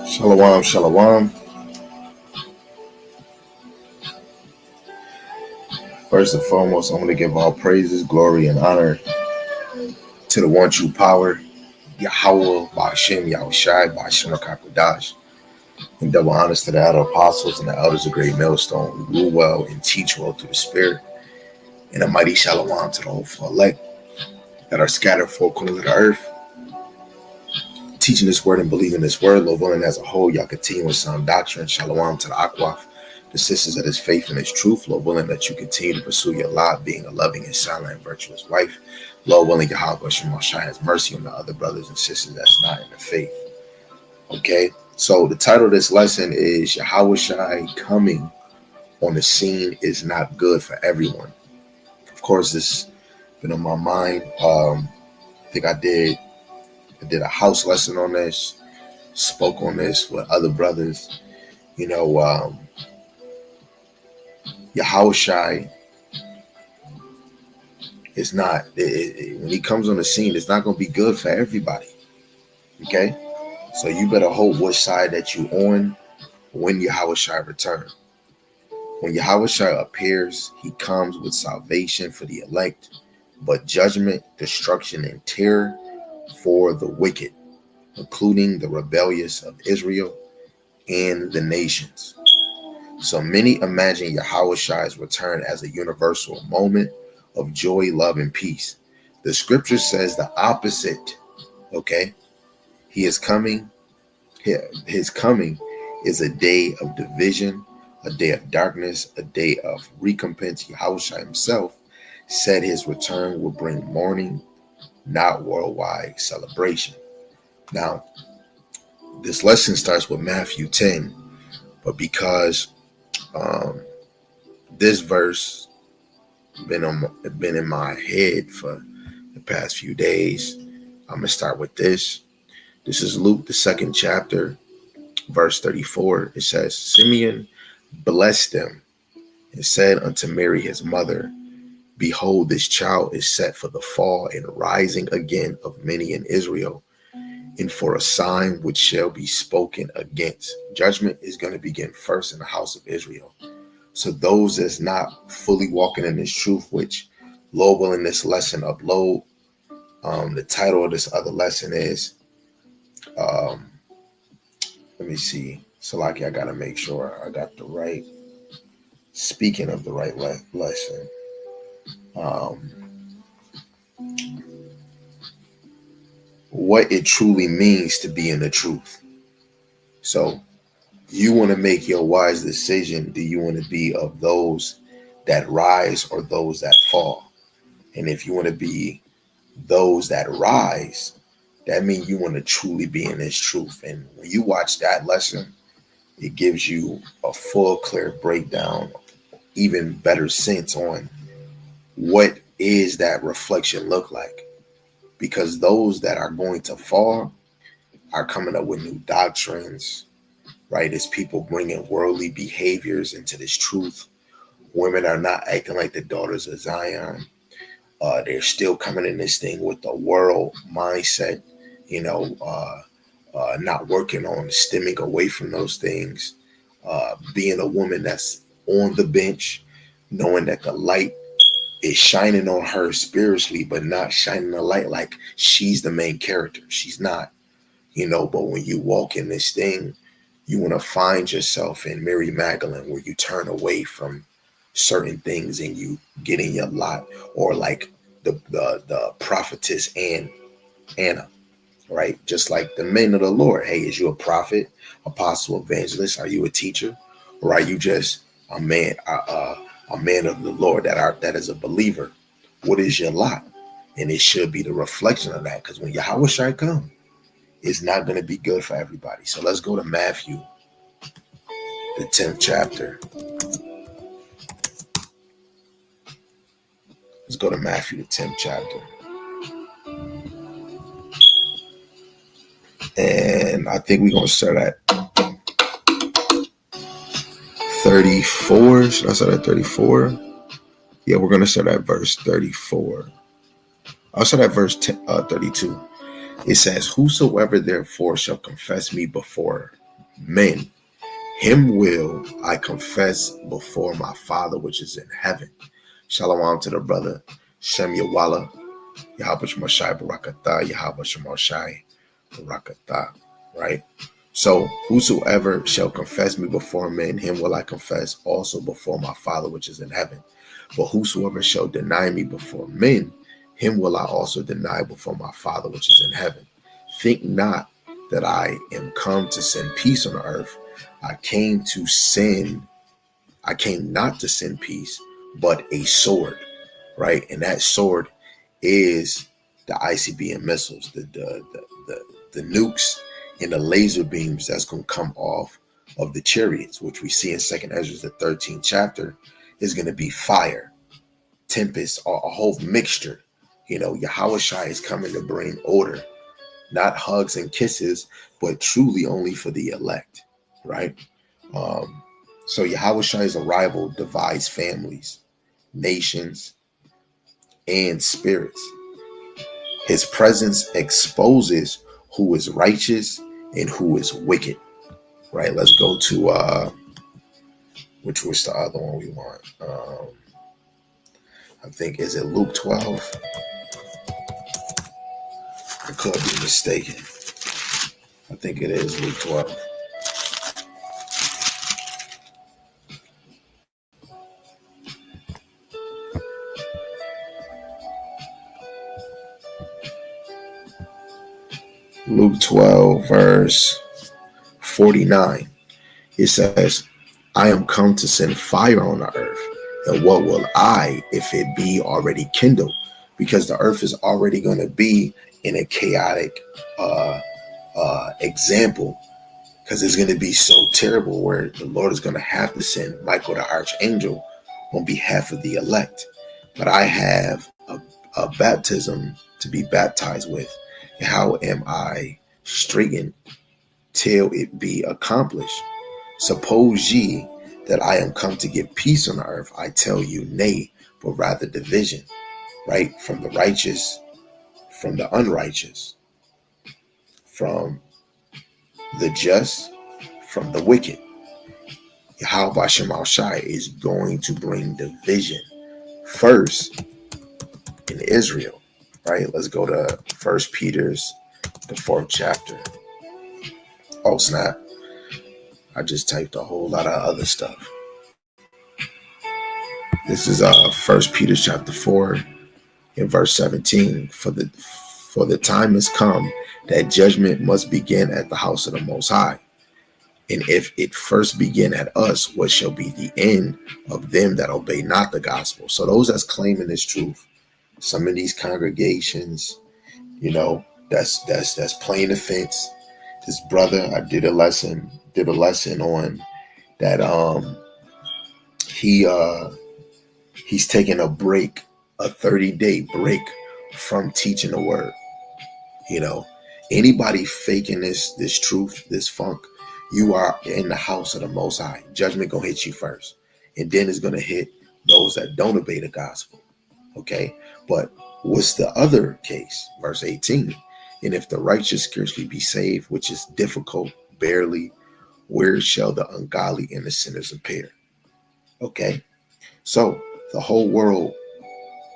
Shalom, shalom. First and foremost, I'm going to give all praises, glory, and honor to the one true power, Yahweh, Ba'ashem, Yahawashi, Ba'ashem Kakodash, and double honors to the elder apostles and the elders of Great Millstone who rule well and teach well through the Spirit, and a mighty shalom to the hopeful elect that are scattered four corners of the earth, teaching this word and believing this word. Lord willing, as a whole, y'all continue with sound doctrine. Shalom to the Akwaf, the sisters of his faith and his truth. Lord willing, that you continue to pursue your lot, being a loving and silent and virtuous wife. Lord willing, Yahawashi has mercy on the other brothers and sisters that's not in the faith. Okay, so the title of this lesson is Yahawashi coming on the scene is not good for everyone. Of course, this has been on my mind. I think I did a house lesson on this, spoke on this with other brothers. Yahawashi is not, when he comes on the scene, it's not going to be good for everybody. Okay? So you better hope which side that you on when Yahawashi returns. When Yahawashi appears, he comes with salvation for the elect, but judgment, destruction, and terror for the wicked, including the rebellious of Israel and the nations. So many imagine Yahawashi's return as a universal moment of joy, love, and peace. The scripture says the opposite. Okay, his coming is a day of division, a day of darkness, a day of recompense. Yahawashi himself said his return will bring mourning, not worldwide celebration. Now, this lesson starts with Matthew 10, but because this verse been in my head for the past few days, I'm gonna start with this. This is Luke, the 2nd chapter, verse 34. It says, Simeon blessed them and said unto Mary his mother, Behold, this child is set for the fall and rising again of many in Israel, and for a sign which shall be spoken against. Judgment is going to begin first in the house of Israel. So those that's not fully walking in this truth, which Lord willing this lesson upload, the title of this other lesson is, let me see. So like I got to make sure I got the right, speaking of the right lesson. What it truly means to be in the truth. So you want to make your wise decision. Do you want to be of those that rise or those that fall? And if you want to be those that rise, that means you want to truly be in this truth. And when you watch that lesson, it gives you a full, clear breakdown, even better sense on what is that reflection look like. Because those that are going to fall are coming up with new doctrines, right? It's people bringing worldly behaviors into this truth. Women are not acting like the daughters of Zion. They're still coming in this thing with the world mindset, not working on stemming away from those things. Being a woman that's on the bench, knowing that the light is shining on her spiritually, but not shining the light like she's the main character. She's not, but when you walk in this thing, you want to find yourself in Mary Magdalene, where you turn away from certain things and you get in your lot, or like the prophetess and Anna, right? Just like the men of the Lord. Hey, is you a prophet, apostle, evangelist? Are you a teacher? Or are you just a man of the Lord that is a believer? What is your lot? And it should be the reflection of that, because when Yahawashi come, it's not going to be good for everybody. So let's go to Matthew, the 10th chapter. Let's go to Matthew, the 10th chapter. And I think we're going to start at 34. Should I start at 34? Yeah, we're going to start at verse 34. I'll start at verse 32. It says, Whosoever therefore shall confess me before men, him will I confess before my Father which is in heaven. Shalom to the brother Shem Yawala, Yahawashi Mashai Barakatah, Yahawashi Mashai Barakatah, right? So whosoever shall confess me before men, him will I confess also before my Father which is in heaven. But whosoever shall deny me before men, him will I also deny before my Father which is in heaven. Think not that I am come to send peace on the earth. I came not to send peace, but a sword, right? And that sword is the ICBM missiles, the nukes and the laser beams that's going to come off of the chariots, which we see in 2nd Ezra, the 13th chapter, is going to be fire, tempest, or a whole mixture. Yahawashi is coming to bring order, not hugs and kisses, but truly only for the elect, right? So Yahawashi's arrival divides families, nations, and spirits. His presence exposes who is righteous and who is wicked, right? Let's go to, which was the other one we want? I think, is it Luke 12? I could be mistaken. I think it is Luke 12. Luke 12, verse 49. It says, I am come to send fire on the earth. And what will I, if it be already kindled? Because the earth is already going to be in a chaotic example, because it's going to be so terrible where the Lord is going to have to send Michael the archangel on behalf of the elect. But I have a baptism to be baptized with. How am I straitened till it be accomplished? Suppose ye that I am come to give peace on the earth? I tell you, nay, but rather division, right? From the righteous, from the unrighteous, from the just, from the wicked. Yahawashi Mashai is going to bring division first in Israel, right? Let's go to 1 Peter's, the 4th chapter. Oh, snap. I just typed a whole lot of other stuff. This is 1 Peter chapter 4 in verse 17. For the time has come that judgment must begin at the house of the Most High. And if it first begin at us, what shall be the end of them that obey not the gospel? So those that's claiming this truth, some of these congregations, that's playing the fence. This brother, I did a lesson on that. He's taking a break, a 30-day break from teaching the word. Anybody faking this truth, this funk, you are in the house of the Most High. Judgment gonna hit you first, and then it's gonna hit those that don't obey the gospel. Okay, but what's the other case? Verse 18. And if the righteous scarcely be saved, which is difficult, barely, where shall the ungodly and the sinners appear? Okay, so the whole world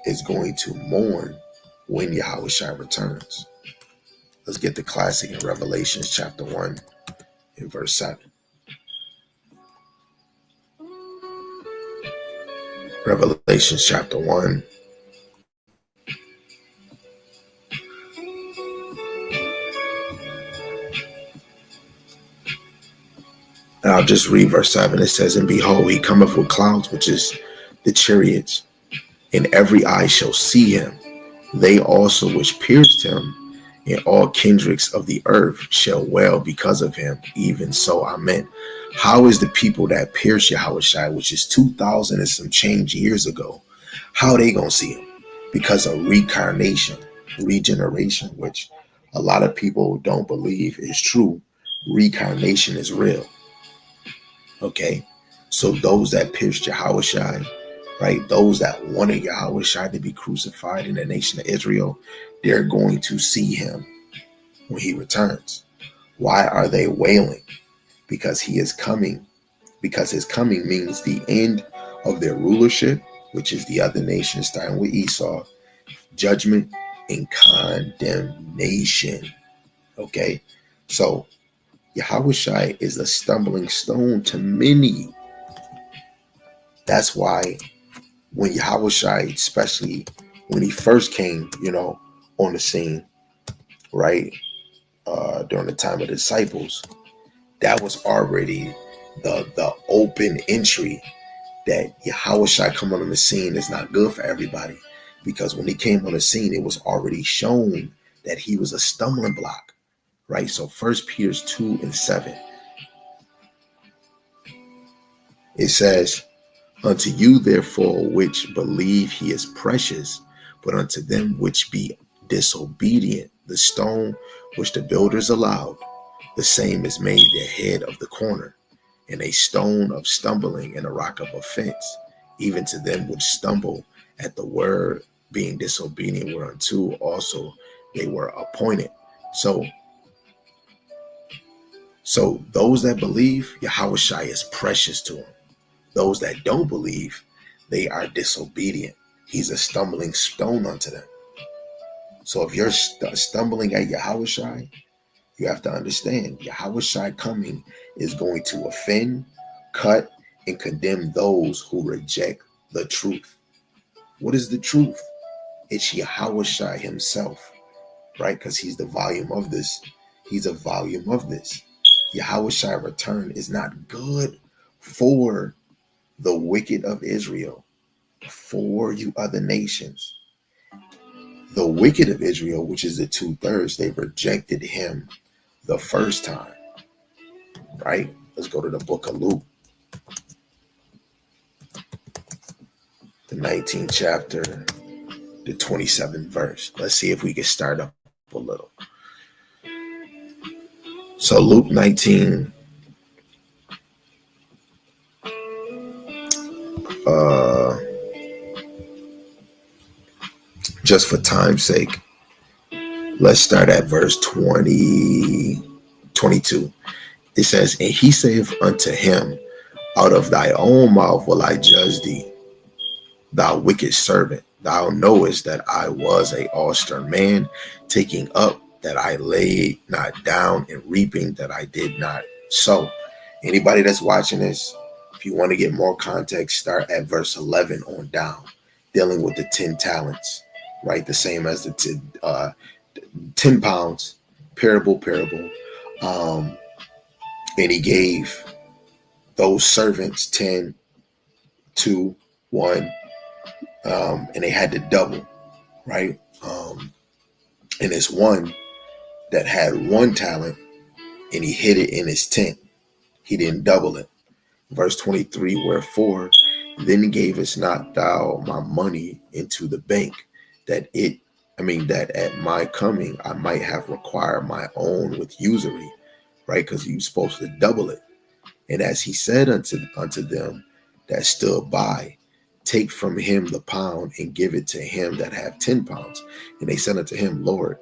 is going to mourn when Yahawashi returns. Let's get the classic in Revelation chapter 1 and verse 7. Revelation chapter 1. And I'll just read verse 7. It says, and behold, he cometh with clouds, which is the chariots, and every eye shall see him. They also which pierced him, and all kindreds of the earth shall wail because of him. Even so, amen. How is the people that pierced Yahawashi, which is 2,000 and some change years ago, how are they going to see him? Because of reincarnation, regeneration, which a lot of people don't believe is true. Reincarnation is real. Okay, so those that pierced Yahawashi, right, those that wanted Yahawashi to be crucified in the nation of Israel, they're going to see him when he returns. Why are they wailing? because he is coming, because his coming means the end of their rulership, which is the other nations, starting with Esau, judgment and condemnation. Okay, so Yahawashi is a stumbling stone to many. That's why when Yahawashi, especially when he first came, on the scene, right, during the time of the disciples, that was already the open entry that Yahawashi coming on the scene is not good for everybody. Because when he came on the scene, it was already shown that he was a stumbling block, right? So 1 Peter 2:7, it says, unto you therefore which believe he is precious, but unto them which be disobedient, the stone which the builders allowed, the same is made the head of the corner, and a stone of stumbling and a rock of offense, even to them which stumble at the word, being disobedient, whereunto also they were appointed. So those that believe, Yahawashi is precious to them. Those that don't believe, they are disobedient. He's a stumbling stone unto them. So if you're stumbling at Yahawashi, you have to understand Yahawashi coming is going to offend, cut, and condemn those who reject the truth. What is the truth? It's Yahawashi himself, right? Because he's the volume of this. He's a volume of this. Yahawashi return is not good for the wicked of Israel, for you other nations. The wicked of Israel, which is the 2/3, they rejected him the first time, right? Let's go to the book of Luke, the 19th chapter, the 27th verse. Let's see if we can start up a little. So Luke 19, just for time's sake, let's start at verse 22. It says, and he saith unto him, out of thy own mouth will I judge thee, thou wicked servant. Thou knowest that I was a austere man, taking up that I laid not down, and reaping that I did not sow. Anybody that's watching this, if you want to get more context, start at verse 11 on down, dealing with the 10 talents, right? The same as the 10 pounds, parable. And he gave those servants 10, 2, 1, and they had to double, right? And it's one that had 1 talent, and he hid it in his tent. He didn't double it. Verse 23, wherefore then gavest not thou my money into the bank, that at my coming I might have required my own with usury, right? Because he was supposed to double it. And as he said unto them that stood by, take from him the pound and give it to him that have 10 pounds. And they said unto him, Lord,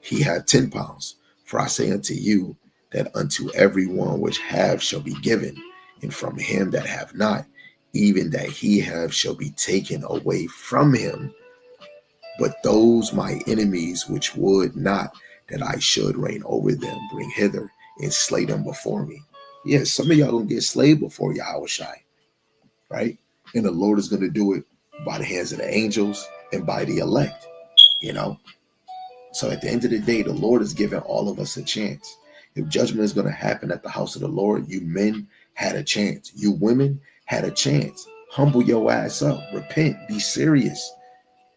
he have 10 pounds. For I say unto you that unto every one which have shall be given, and from him that have not, even that he have shall be taken away from him. But those my enemies which would not that I should reign over them, bring hither and slay them before me. Yes, some of y'all gonna get slayed before Yahawashi, right? And the Lord is gonna do it by the hands of the angels and by the elect, So at the end of the day, the Lord is giving all of us a chance. If judgment is gonna happen at the house of the Lord, you men had a chance. You women had a chance. Humble your ass up. Repent. Be serious.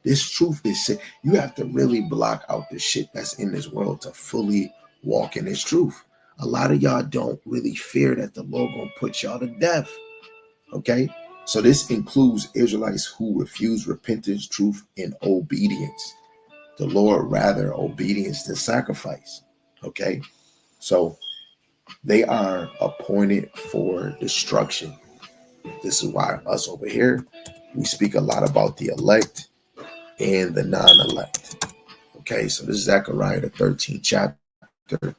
This truth is sick. You have to really block out the shit that's in this world to fully walk in this truth. A lot of y'all don't really fear that the Lord gonna put y'all to death. Okay? So this includes Israelites who refuse repentance, truth, and obedience. The Lord rather obedience than sacrifice. Okay? So they are appointed for destruction. This is why us over here, we speak a lot about the elect and the non-elect. Okay, so this is Zechariah, the 13th chapter,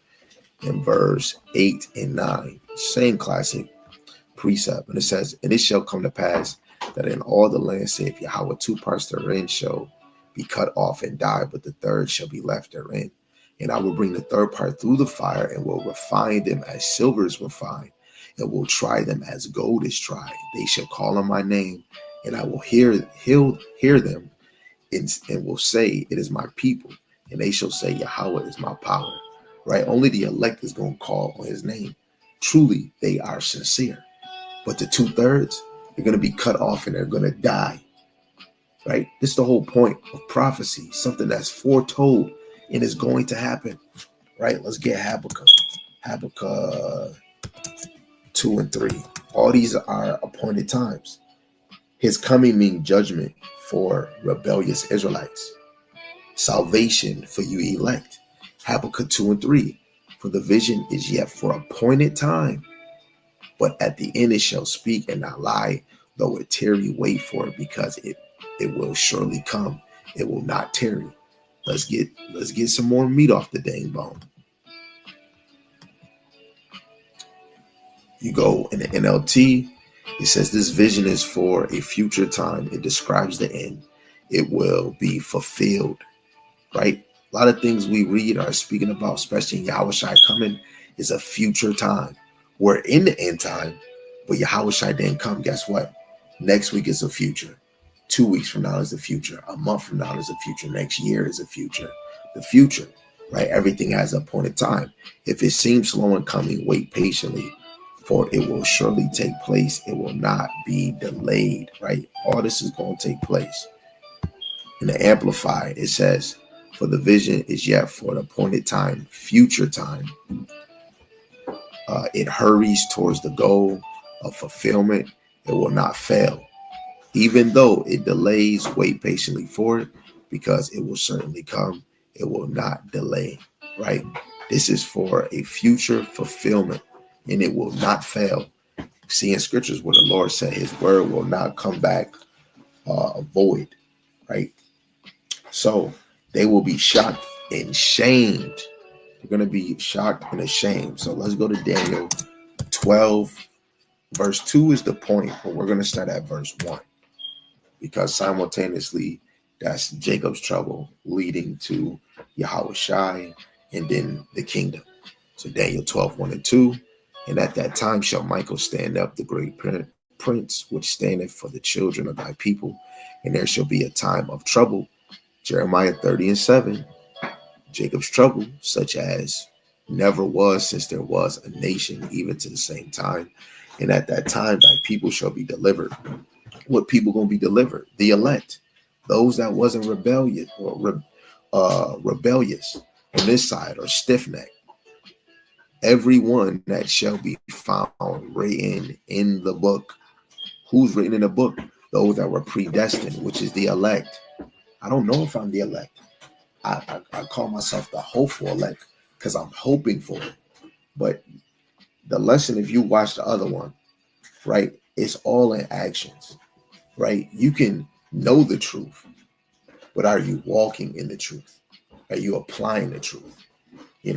in verse 8 and 9. Same classic precept. And it says, and it shall come to pass that in all the land, saith Yahweh, two parts therein shall be cut off and die, but the third shall be left therein. And I will bring the third part through the fire and will refine them as silver is refined, and will try them as gold is tried. They shall call on my name, and I will hear them, and will say, it is my people. And they shall say, Yahweh is my power. Right? Only the elect is going to call on his name. Truly, they are sincere. But the 2/3, they're going to be cut off and they're going to die. Right? This is the whole point of prophecy, something that's foretold and is going to happen. Right? Let's get Habakkuk. Habakkuk 2 and 3. All these are appointed times. His coming means judgment for rebellious Israelites. Salvation for you elect. Habakkuk 2 and 3. For the vision is yet for appointed time, but at the end it shall speak and not lie. Though it tarry, wait for it, because it will surely come. It will not tarry. Let's get some more meat off the dang bone. You go in the NLT, it says this vision is for a future time. It describes the end. It will be fulfilled, right? A lot of things we read are speaking about, especially in Yahawashi coming, is a future time. We're in the end time, but Yahawashi didn't come. Guess what? Next week is a future. 2 weeks from now is the future. A month from now is the future. Next year is the future. The future, right? Everything has an appointed time. If it seems slow in coming, wait patiently, for it will surely take place. It will not be delayed, right? All this is going to take place. In the Amplified, it says, for the vision is yet for an appointed time, future time. It hurries towards the goal of fulfillment. It will not fail. Even though it delays, wait patiently for it, because it will certainly come. It will not delay, right? This is for a future fulfillment, and it will not fail. See in scriptures where the Lord said his word will not come back void, right? So they will be shocked and shamed. They're going to be shocked and ashamed. So let's go to Daniel 12. Verse 2 is the point, but we're going to start at verse 1. Because simultaneously, that's Jacob's trouble leading to Yahawashi and then the kingdom. So Daniel 12, 1 and 2. And at that time shall Michael stand up, the great prince, which standeth for the children of thy people. And there shall be a time of trouble. Jeremiah 30 and 7. Jacob's trouble, such as never was since there was a nation, even to the same time. And at that time thy people shall be delivered. What people going to be delivered? The elect, those that wasn't rebellious or rebellious on this side or stiff-necked. Everyone that shall be found written in the book. Who's written in the book? Those that were predestined, which is the elect. I don't know if I'm the elect. I call myself the hopeful elect because I'm hoping for it. But the lesson, if you watch the other one, right, it's all in actions, right? You can know the truth, but are you walking in the truth? Are you applying the truth? You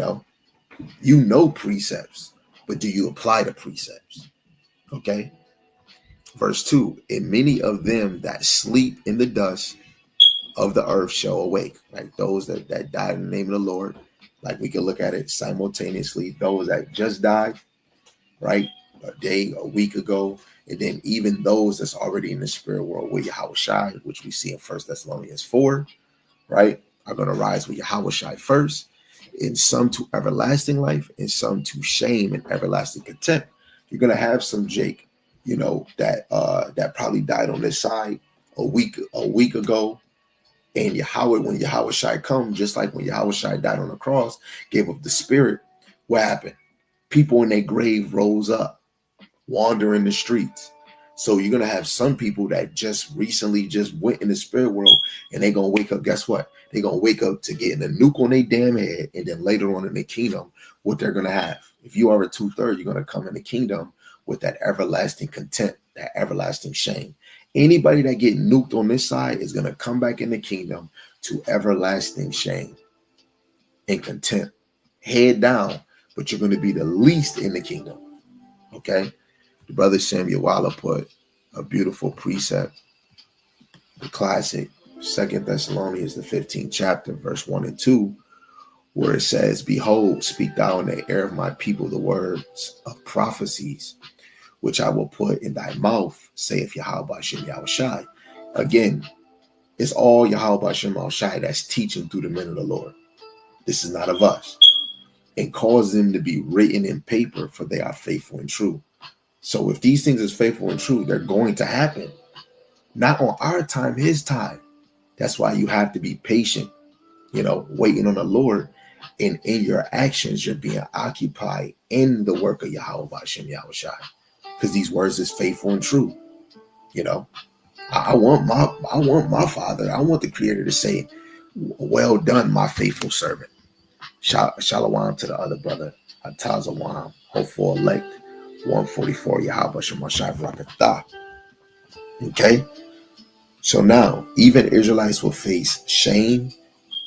know precepts, but do you apply the precepts? Okay. Verse 2, and many of them that sleep in the dust of the earth shall awake, right? Those that died in the name of the Lord. Like we can look at it simultaneously. Those that just died, right? A week ago. And then even those that's already in the spirit world with Yahawashi, which we see in 1 Thessalonians 4, right? Are going to rise with Yahawashi first. And some to everlasting life and some to shame and everlasting contempt. You're going to have some Jake, that probably died on this side a week ago. And when Yahawashi come, just like when Yahawashi died on the cross, gave up the spirit, what happened? People in their grave rose up, wandering the streets. So you're going to have some people that just recently just went in the spirit world and they're going to wake up. Guess what? They're going to wake up to getting a nuke on their damn head. And then later on in the kingdom, what they're going to have. If you are a 2/3, you're going to come in the kingdom with that everlasting contempt, that everlasting shame. Anybody that get nuked on this side is going to come back in the kingdom to everlasting shame and contempt. Head down, but you're going to be the least in the kingdom. Okay? The brother Samuel Waller put a beautiful precept, the classic 2 Thessalonians, the 15th chapter, verse 1 and 2, where it says, "Behold, speak thou in the ear of my people the words of prophecies, which I will put in thy mouth, saith Yahawashi Yahawashi." Again, it's all Yahawashi Yahawashi that's teaching through the men of the Lord. This is not of us. And cause them to be written in paper, for they are faithful and true. So if these things is faithful and true, they're going to happen. Not on our time, his time. That's why you have to be patient, waiting on the Lord. And in your actions, you're being occupied in the work of Yahawashi Yahawashi. Because these words is faithful and true. I want my Father. I want the Creator to say, "Well done, my faithful servant." Shalom to the other brother, Atazawam, hopeful elect, 144, Yahawashi Mashai Rakatha. Okay? So now, even Israelites will face shame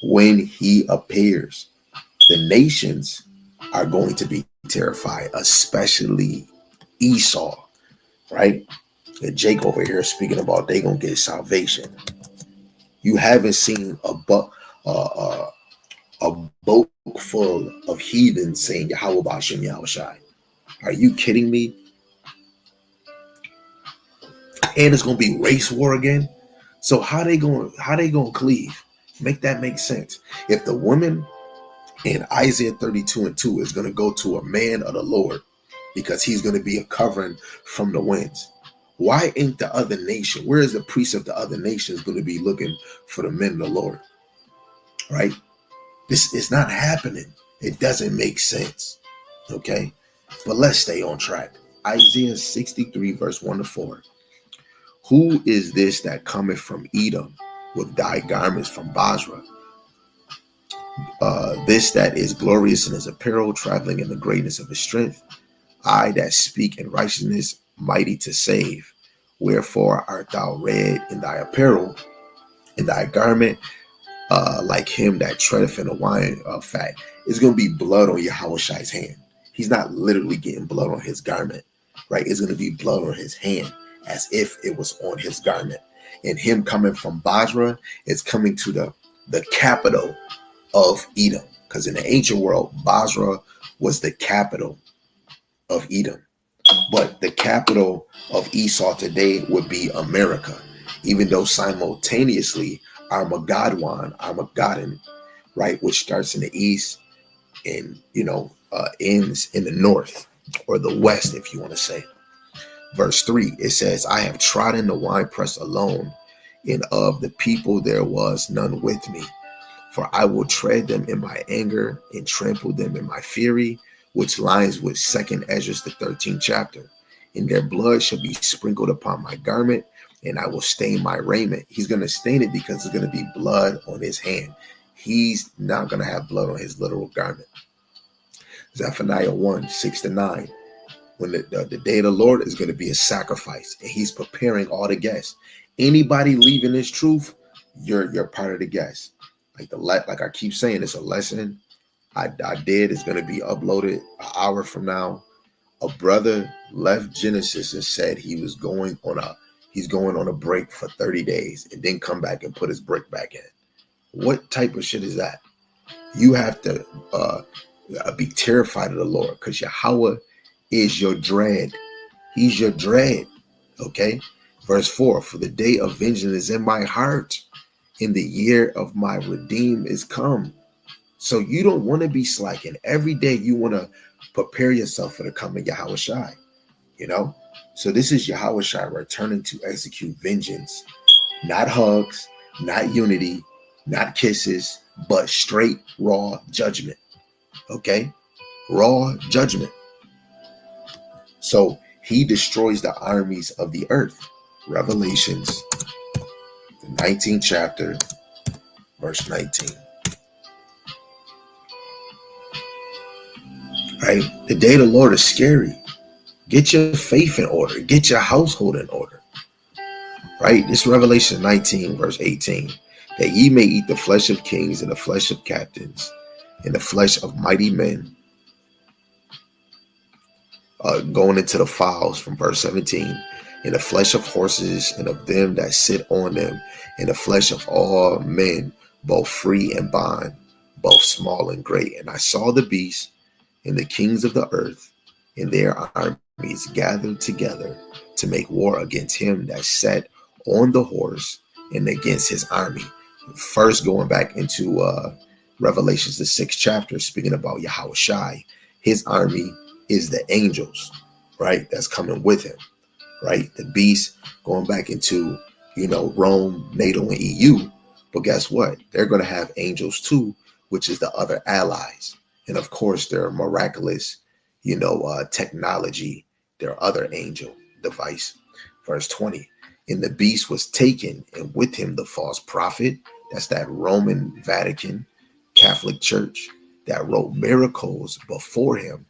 when he appears. The nations are going to be terrified, especially Esau, right? And Jake over here speaking about they gonna get salvation. You haven't seen a boat full of heathens saying Yahawashi Yahawashi. Are you kidding me? And it's gonna be race war again. So how they gonna cleave? Make that make sense. If the woman in Isaiah 32 and 2 is gonna go to a man of the Lord because he's gonna be a covering from the winds, why ain't the other nation? Where is the priest of the other nations going to be looking for the men of the Lord? Right? This is not happening. It doesn't make sense. Okay? But let's stay on track. Isaiah 63, verse 1 to 4. "Who is this that cometh from Edom with dyed garments from Basra? This that is glorious in his apparel, traveling in the greatness of his strength. I that speak in righteousness, mighty to save. Wherefore art thou red in thy apparel, in thy garment, like him that treadeth in the wine of fat." It's going to be blood on Yahawashi's hand. He's not literally getting blood on his garment, right? It's going to be blood on his hand as if it was on his garment. And him coming from Basra is coming to the capital of Edom. Because in the ancient world, Basra was the capital of Edom. But the capital of Esau today would be America, even though simultaneously Armageddon, right, which starts in the east and ends in the north or the west, if you want to say. Verse 3, it says, "I have trodden the winepress alone, and of the people there was none with me. For I will tread them in my anger and trample them in my fury," which lines with 2 Ezra, the 13th chapter. "And their blood shall be sprinkled upon my garment, and I will stain my raiment." He's going to stain it because there's going to be blood on his hand. He's not going to have blood on his literal garment. Zephaniah 1, 6 to 9. When the day of the Lord is going to be a sacrifice, and he's preparing all the guests. Anybody leaving this truth, you're part of the guests. Like I keep saying, it's a lesson I did. It's going to be uploaded an hour from now. A brother left Genesis and said he's going on a break for 30 days and then come back and put his break back in. What type of shit is that? You have to be terrified of the Lord, because Yahweh is your dread. He's your dread. Okay? Verse 4, "For the day of vengeance is in my heart, and the year of my redeem is come." So you don't want to be slacking. Every day you want to prepare yourself for the coming Yahawashi. So this is Yahawashi returning to execute vengeance. Not hugs, not unity, not kisses, but straight raw judgment. Okay? Raw judgment. So he destroys the armies of the earth. Revelations, the 19th chapter, verse 19. Right? The day of the Lord is scary. Get your faith in order. Get your household in order. Right? This Revelation 19, verse 18. "That ye may eat the flesh of kings and the flesh of captains and the flesh of mighty men, Going into the files from verse 17, in the flesh of horses and of them that sit on them, in the flesh of all men, both free and bond, both small and great. And I saw the beast and the kings of the earth and their armies gathered together to make war against him that sat on the horse and against his army. First, going back into Revelations, the 6th chapter, speaking about Yahawashi, his army is the angels, right? That's coming with him, right? The beast, going back into, Rome, NATO, and EU. But guess what? They're going to have angels too, which is the other allies. And of course, their miraculous, technology, their other angel device. Verse 20, and the beast was taken, and with him the false prophet. That's that Roman Vatican Catholic Church that wrote miracles before him,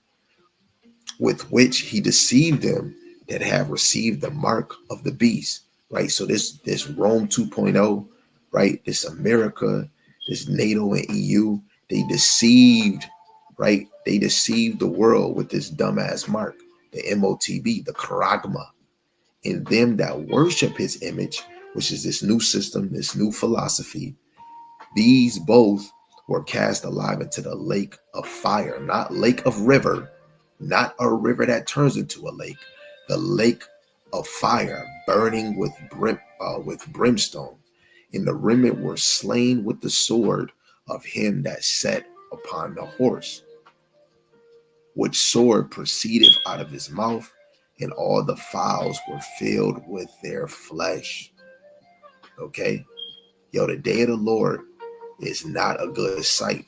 with which he deceived them that have received the mark of the beast. Right. So this Rome 2.0, right? This America, this NATO and EU, they deceived, right? They deceived the world with this dumbass mark, the MOTB, the charagma. In them that worship his image, which is this new system, this new philosophy, these both were cast alive into the lake of fire, not lake of river, not a river that turns into a lake, the lake of fire burning with brimstone. And the remnant were slain with the sword of him that sat upon the horse, which sword proceedeth out of his mouth, and all the fowls were filled with their flesh. Okay? The day of the Lord is not a good sight,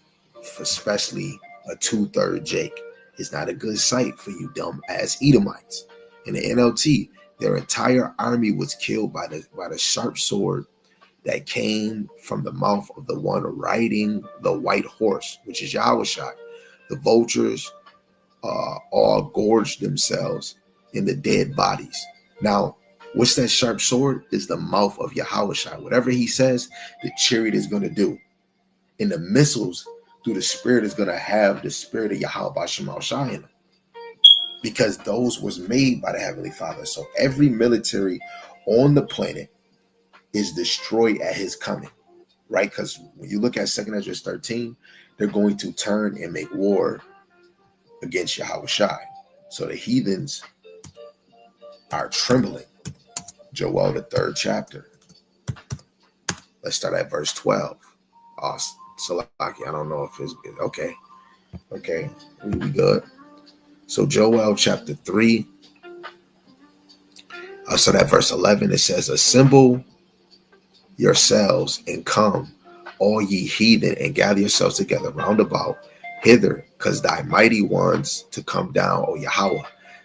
especially a 2/3 Jake. It's not a good sight for you dumb ass Edomites. In the NLT, their entire army was killed by the sharp sword that came from the mouth of the one riding the white horse, which is Yahawashi. The vultures all gorged themselves in the dead bodies. Now, what's that sharp sword? Is the mouth of Yahawashi. Whatever he says, the chariot is going to do. And the missiles through the spirit is going to have the spirit of Yahweh Shemashai in them, because those was made by the Heavenly Father. So every military on the planet is destroyed at his coming, right? Because when you look at 2 Esdras 13, they're going to turn and make war against Yahawashi. So the heathens are trembling. Joel, the 3rd chapter. Let's start at verse 12. Salaki, I don't know if it's good. Okay, we good. So Joel chapter 3, so that verse 11, it says, assemble yourselves and come, all ye heathen, and gather yourselves together round about hither, because thy mighty ones to come down, O Yahweh.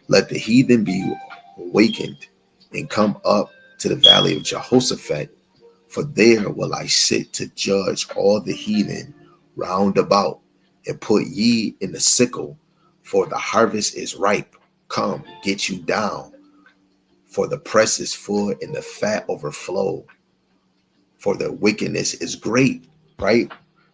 Let the heathen be awakened and come up to the valley of Jehoshaphat, for there will I sit to judge all the heathen round about, and put ye in the sickle, for the harvest is ripe. Come, get you down, for the press is full and the fat overflow, for the wickedness is great, right?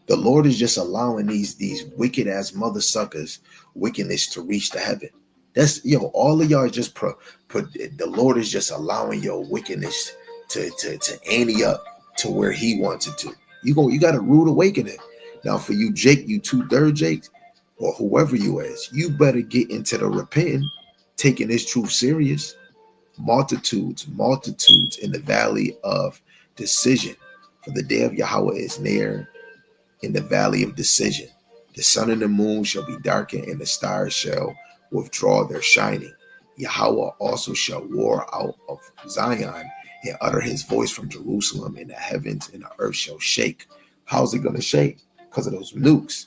The Lord is just allowing these wicked ass mother suckers wickedness to reach the heaven. That's, all of y'all just put the Lord is just allowing your wickedness to ante up to where he wants it to. You got a rude awakening. Now for you, Jake, you 2/3 Jake, or whoever you is, you better get into the repenting, taking this truth serious. Multitudes in the valley of decision. For the day of Yahweh is near in the valley of decision. The sun and the moon shall be darkened, and the stars shall withdraw their shining. Yahweh also shall roar out of Zion and utter his voice from Jerusalem, and the heavens and the earth shall shake. How's it going to shake? Because of those nukes.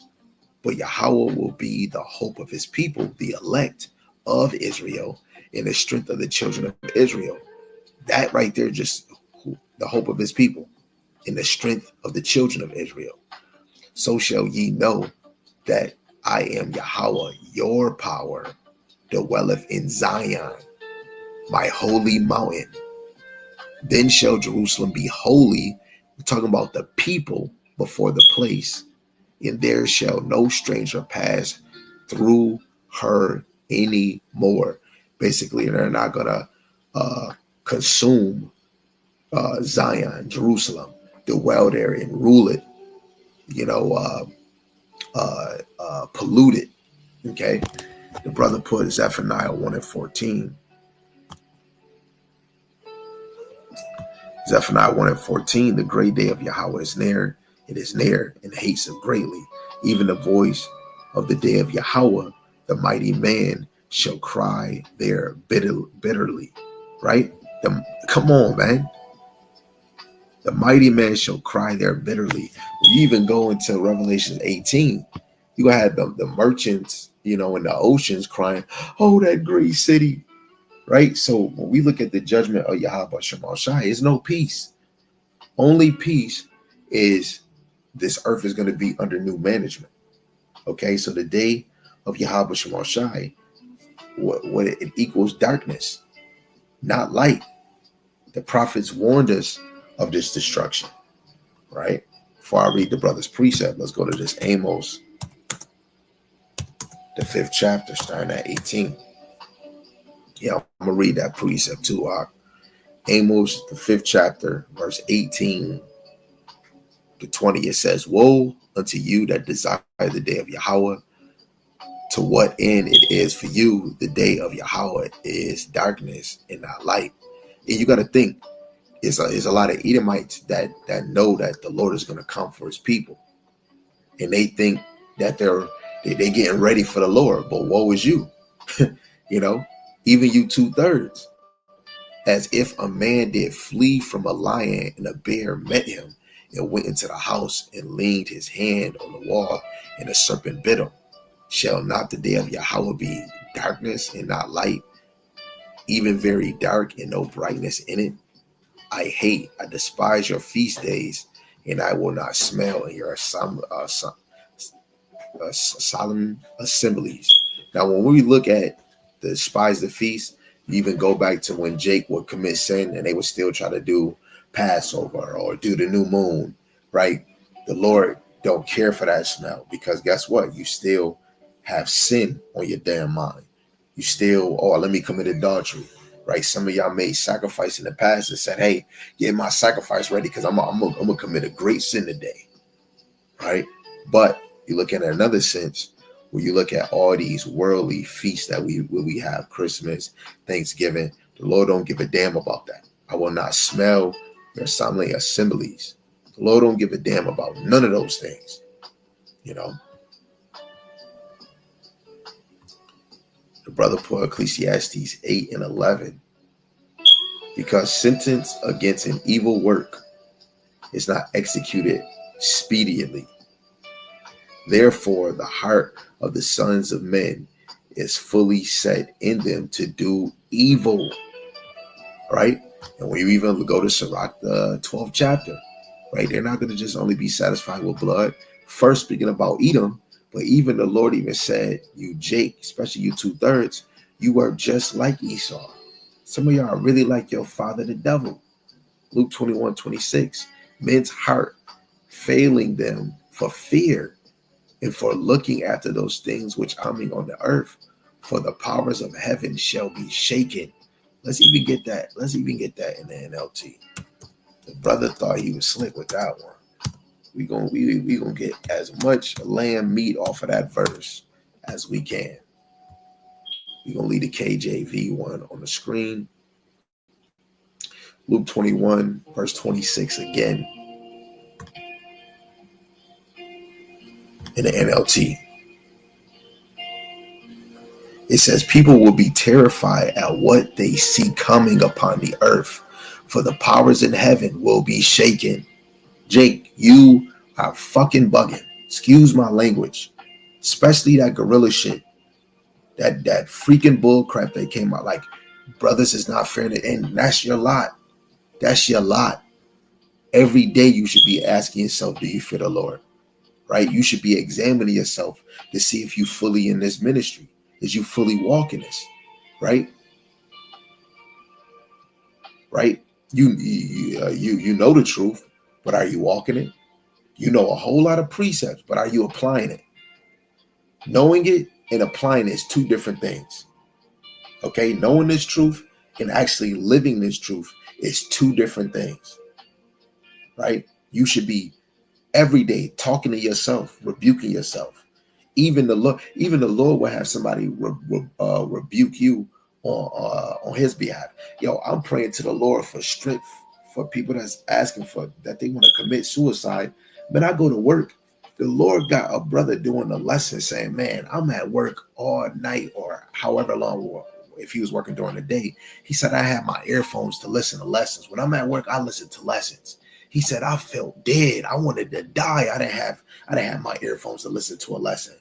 But Yahweh will be the hope of his people, the elect of Israel, and the strength of the children of Israel. That right there, just the hope of his people, and the strength of the children of Israel. So shall ye know that I am Yahweh, your power, dwelleth in Zion, my holy mountain. Then shall Jerusalem be holy. We're talking about the people before the place. And there shall no stranger pass through her anymore. Basically, they're not gonna consume Zion, Jerusalem, dwell there and rule it. You know, pollute it. Okay, the brother put Zephaniah 1:14. Zephaniah 1:14, the great day of Yahweh is near, it is near, and hates it greatly. Even the voice of the day of Yahweh, the mighty man, shall cry there bitterly. Right? Come on, man. The mighty man shall cry there bitterly. You even go into Revelation 18, you had the merchants, in the oceans crying, oh, that great city. Right? So when we look at the judgment of Yahawashi, there's no peace. Only peace is this earth is going to be under new management. Okay, so the day of Yahawashi, what it equals darkness, not light. The prophets warned us of this destruction, right? Before I read the brother's precept, let's go to this Amos, the 5th chapter, starting at 18. Yeah, I'm going to read that precept too. Amos, the 5th chapter, verse 18 to 20, it says, woe unto you that desire the day of Yahweh. To what end it is for you, the day of Yahweh is darkness and not light. And you got to think, there's a lot of Edomites that know that the Lord is going to come for his people. And they think that they're getting ready for the Lord. But woe is you. Even you 2/3. As if a man did flee from a lion and a bear met him and went into the house and leaned his hand on the wall and a serpent bit him. Shall not the day of Yahweh be darkness and not light, even very dark and no brightness in it? I despise your feast days, and I will not smell in your solemn assemblies. Now, when we look at the despise the feast, you even go back to when Jake would commit sin and they would still try to do Passover or do the new moon, right? The Lord don't care for that smell, because guess what? You still have sin on your damn mind. You still, let me commit adultery, right? Some of y'all made sacrifice in the past and said, hey, get my sacrifice ready because I'm gonna commit a great sin today, right? But you look at it in another sense, where you look at all these worldly feasts that we have, Christmas, Thanksgiving, the Lord don't give a damn about that. I will not smell your solemn assemblies. The Lord don't give a damn about none of those things, The brother put Ecclesiastes 8:11. Because sentence against an evil work is not executed speedily. Therefore, the heart of the sons of men is fully set in them to do evil. Right? And when you even go to Sirach, the 12th chapter, right? They're not going to just only be satisfied with blood. First, speaking about Edom, but even the Lord even said, you Jake, especially you 2/3, you are just like Esau. Some of y'all are really like your father, the devil. Luke 21:26. Men's heart failing them for fear and for looking after those things which are coming on the earth, for the powers of heaven shall be shaken. Let's even get that in the NLT. The brother thought he was slick with that one. We gonna get as much lamb meat off of that verse as we can. We're gonna leave the KJV one on the screen. Luke 21, verse 26 again in the NLT. It says, people will be terrified at what they see coming upon the earth, for the powers in heaven will be shaken. Jake, you are fucking bugging. Excuse my language. Especially that gorilla shit. That freaking bull crap that came out. Like, brothers is not fair to end. That's your lot. That's your lot. Every day you should be asking yourself, do you fear the Lord? Right? You should be examining yourself to see if you fully in this ministry. Is you fully walking this? Right? Right? You know the truth, but are you walking it? You know a whole lot of precepts, but are you applying it? Knowing it and applying is two different things. Okay, knowing this truth and actually living this truth is two different things, right? You should be every day talking to yourself, rebuking yourself. Even the Lord will have somebody rebuke you on His behalf. Yo, I'm praying to the Lord for strength for people that's asking for that they want to commit suicide. But I go to work. The Lord got a brother doing a lesson saying, "Man, I'm at work all night or however long." If he was working during the day, he said, "I have my earphones to listen to lessons. When I'm at work, I listen to lessons." He said, "I felt dead. I wanted to die. I didn't have my earphones to listen to a lesson."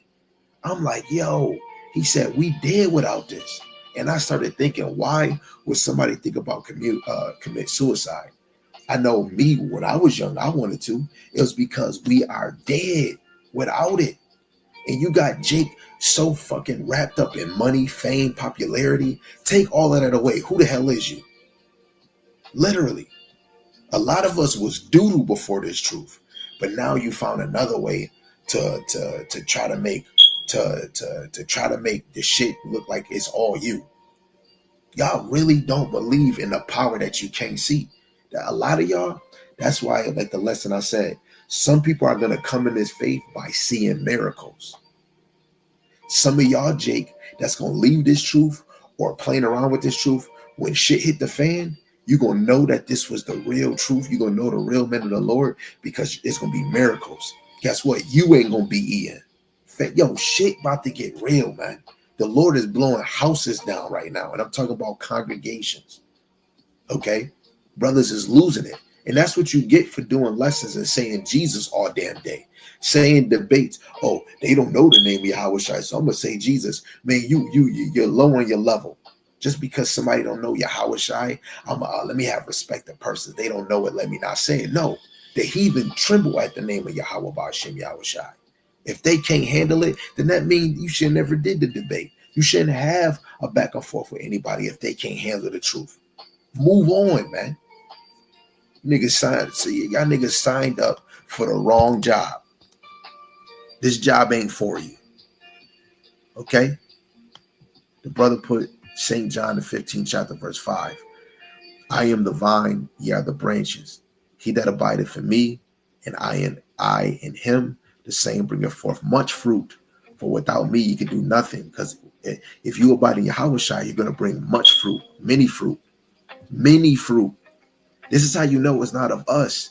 I'm like, yo, he said, we dead without this. And I started thinking, why would somebody think about commit suicide? I know me, when I was young, I wanted to. It was because we are dead without it. And you got Jake so fucking wrapped up in money, fame, popularity. Take all of that away. Who the hell is you? Literally. A lot of us was doo-doo before this truth. But now you found another way to try to make try to make the shit look like it's all you. Y'all really don't believe in the power that you can't see. That a lot of y'all, that's why, like the lesson I said, some people are gonna come in this faith by seeing miracles. Some of y'all, Jake, that's gonna leave this truth or playing around with this truth, when shit hit the fan, you're gonna know that this was the real truth. You're gonna know the real men of the Lord because it's gonna be miracles. Guess what? You ain't gonna be eating. Yo, shit about to get real, man. The Lord is blowing houses down right now. And I'm talking about congregations. Okay? Brothers is losing it. And that's what you get for doing lessons and saying Jesus all damn day. Saying debates. Oh, they don't know the name of Yahawashi, so I'm going to say Jesus. Man, you're lowering your level. Just because somebody don't know Yahawashi, let me have respect to persons. They don't know it, let me not say it. No. The heathen tremble at the name of Yahweh Ba'ashem Yahawashi. If they can't handle it, then that means you should never did the debate. You shouldn't have a back and forth with anybody if they can't handle the truth. Move on, man. Y'all niggas signed up for the wrong job. This job ain't for you. Okay? The brother put St. John the 15th chapter, verse 5. I am the vine, ye are the branches. He that abideth in me, and I in him, the same bringeth forth much fruit. For without me, you can do nothing. Because if you abide in Yahawashi, you're going to bring much fruit, many fruit, many fruit. This is how you know it's not of us.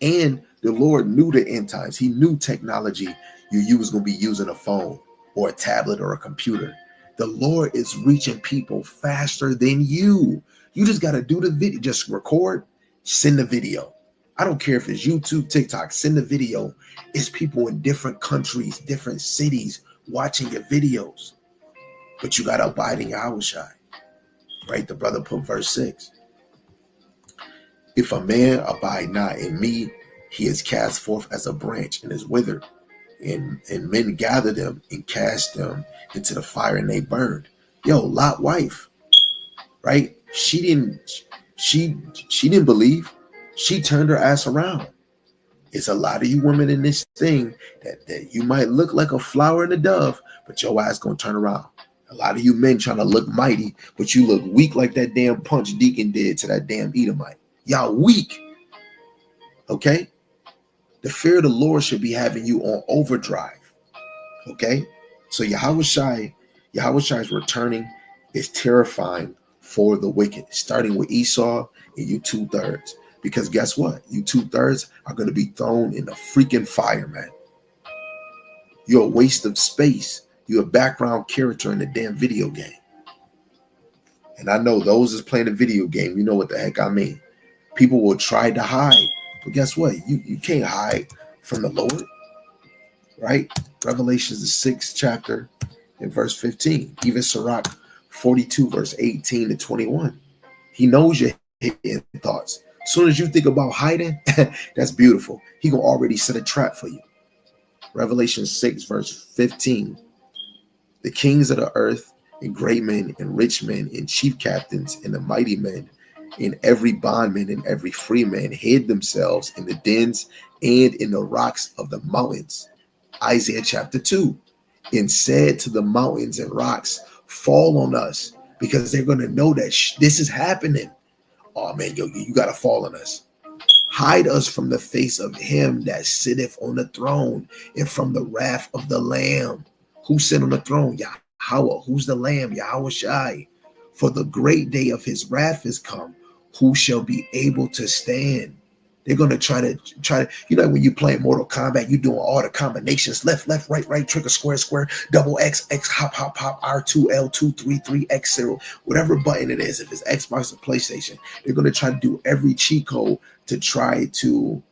And the Lord knew the end times. He knew technology you was going to be using a phone or a tablet or a computer. The Lord is reaching people faster than you. You just got to do the video. Just record, send the video. I don't care if it's YouTube, TikTok, send the video. It's people in different countries, different cities watching your videos. But you got to abide in Yahawashi. Right? The brother put verse 6. If a man abide not in me, he is cast forth as a branch and is withered. And men gather them and cast them into the fire and they burned. Yo, Lot wife, right? She didn't believe. She turned her ass around. It's a lot of you women in this thing that you might look like a flower and a dove, but your ass gonna turn around. A lot of you men trying to look mighty, but you look weak like that damn punch Deacon did to that damn Edomite. Y'all weak. Okay? The fear of the Lord should be having you on overdrive. Okay? So Yahawashi's returning is terrifying for the wicked, starting with Esau and you 2/3. Because guess what? You 2/3 are going to be thrown in the freaking fire, man. You're a waste of space. You're a background character in a damn video game. And I know those that's playing a video game, you know what the heck I mean. People will try to hide. But guess what? You can't hide from the Lord. Right? Revelations the 6th chapter and verse 15. Even Sirach 42 verse 18 to 21. He knows your hidden thoughts. As soon as you think about hiding, that's beautiful. He gonna already set a trap for you. Revelation 6 verse 15. The kings of the earth and great men and rich men and chief captains and the mighty men and every bondman and every free man hid themselves in the dens and in the rocks of the mountains. Isaiah chapter 2. and said to the mountains and rocks, fall on us, because they're going to know that this is happening. Oh man, yo, you got to fall on us. Hide us from the face of him that sitteth on the throne and from the wrath of the Lamb. Who sit on the throne? Yahweh. Who's the Lamb? Yahawashi. For the great day of his wrath is come. Who shall be able to stand? They're gonna try to, when you play Mortal Kombat, you doing all the combinations, left, right, trigger, square, double X, hop, R2, L2, 3, X0, whatever button it is. If it's Xbox or PlayStation, they're gonna try to do every cheat code to try to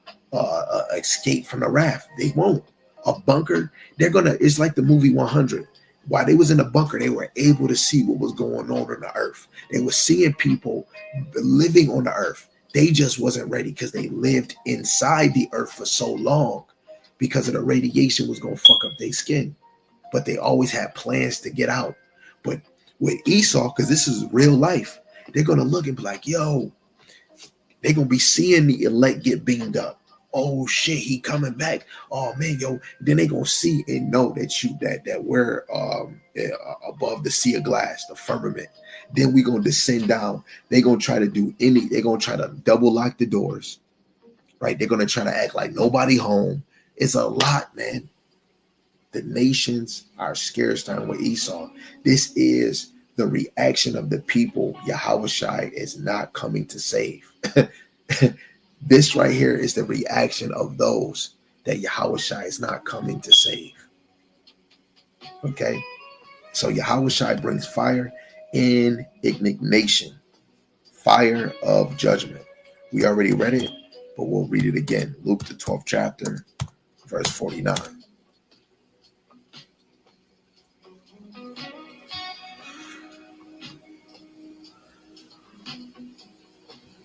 escape from the wrath. They won't. A bunker, it's like the movie 100. While they was in the bunker, they were able to see what was going on the earth. They were seeing people living on the earth. They just wasn't ready because they lived inside the earth for so long because of the radiation was going to fuck up their skin. But they always had plans to get out. But with Esau, because this is real life, they're going to look and be like, yo, they're going to be seeing the elect get beamed up. Oh shit, he coming back. Oh man, yo. Then they gonna see and know that we're above the sea of glass, the firmament. Then we gonna descend down. They gonna try to they're gonna try to double lock the doors, right? They're gonna try to act like nobody home. It's a lot, man. The nations are scarce time with Esau. This is the reaction of the people Yahawashi is not coming to save. This right here is the reaction of those that Yahawashi is not coming to save. Okay? So Yahawashi brings fire in indignation, fire of judgment. We already read it, but we'll read it again. Luke, the 12th chapter, verse 49.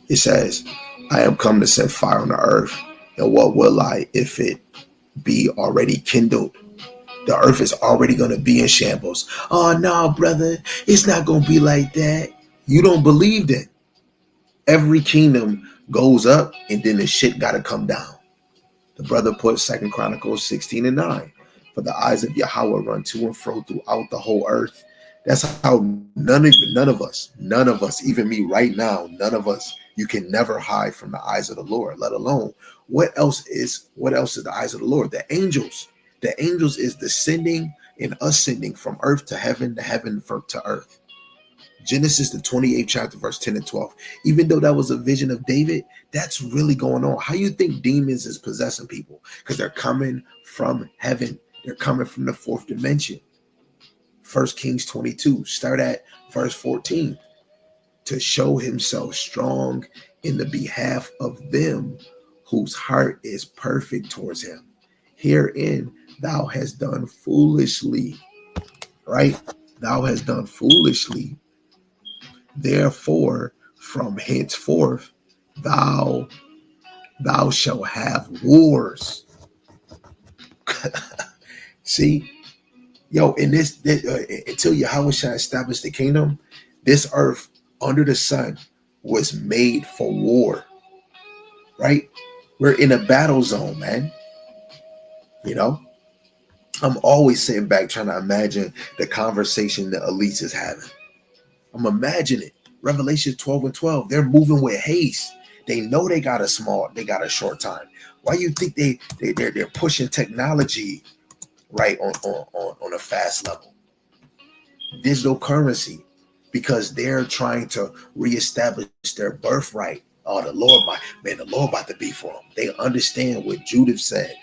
It says, I am come to set fire on the earth, and what will I if it be already kindled? The earth is already going to be in shambles. Oh, no, brother, it's not going to be like that. You don't believe that. Every kingdom goes up, and then the shit got to come down. The brother put 2 Chronicles 16:9. For the eyes of Yahweh run to and fro throughout the whole earth. That's how none of us, even me right now, none of us, you can never hide from the eyes of the Lord, let alone what else is the eyes of the Lord? The angels. The angels is descending and ascending from earth to heaven to earth. Genesis, the 28th chapter, verse 10 and 12. Even though that was a vision of David, that's really going on. How you think demons is possessing people? Because they're coming from heaven. They're coming from the fourth dimension. 1 Kings 22, start at verse 14. To show himself strong in the behalf of them whose heart is perfect towards him. Herein thou hast done foolishly, right? Thou hast done foolishly. Therefore, from henceforth, thou shalt have wars. See? Yo, in this until Yahawashi established the kingdom, this earth under the sun was made for war, right? We're in a battle zone, man. I'm always sitting back trying to imagine the conversation the elites is having. I'm imagining it. Revelation 12 and 12, they're moving with haste. They know they got a short time. Why you think they're pushing technology right on a fast level? Digital currency, because they're trying to reestablish their birthright. Oh, the Lord about to be for them. They understand what Judith said,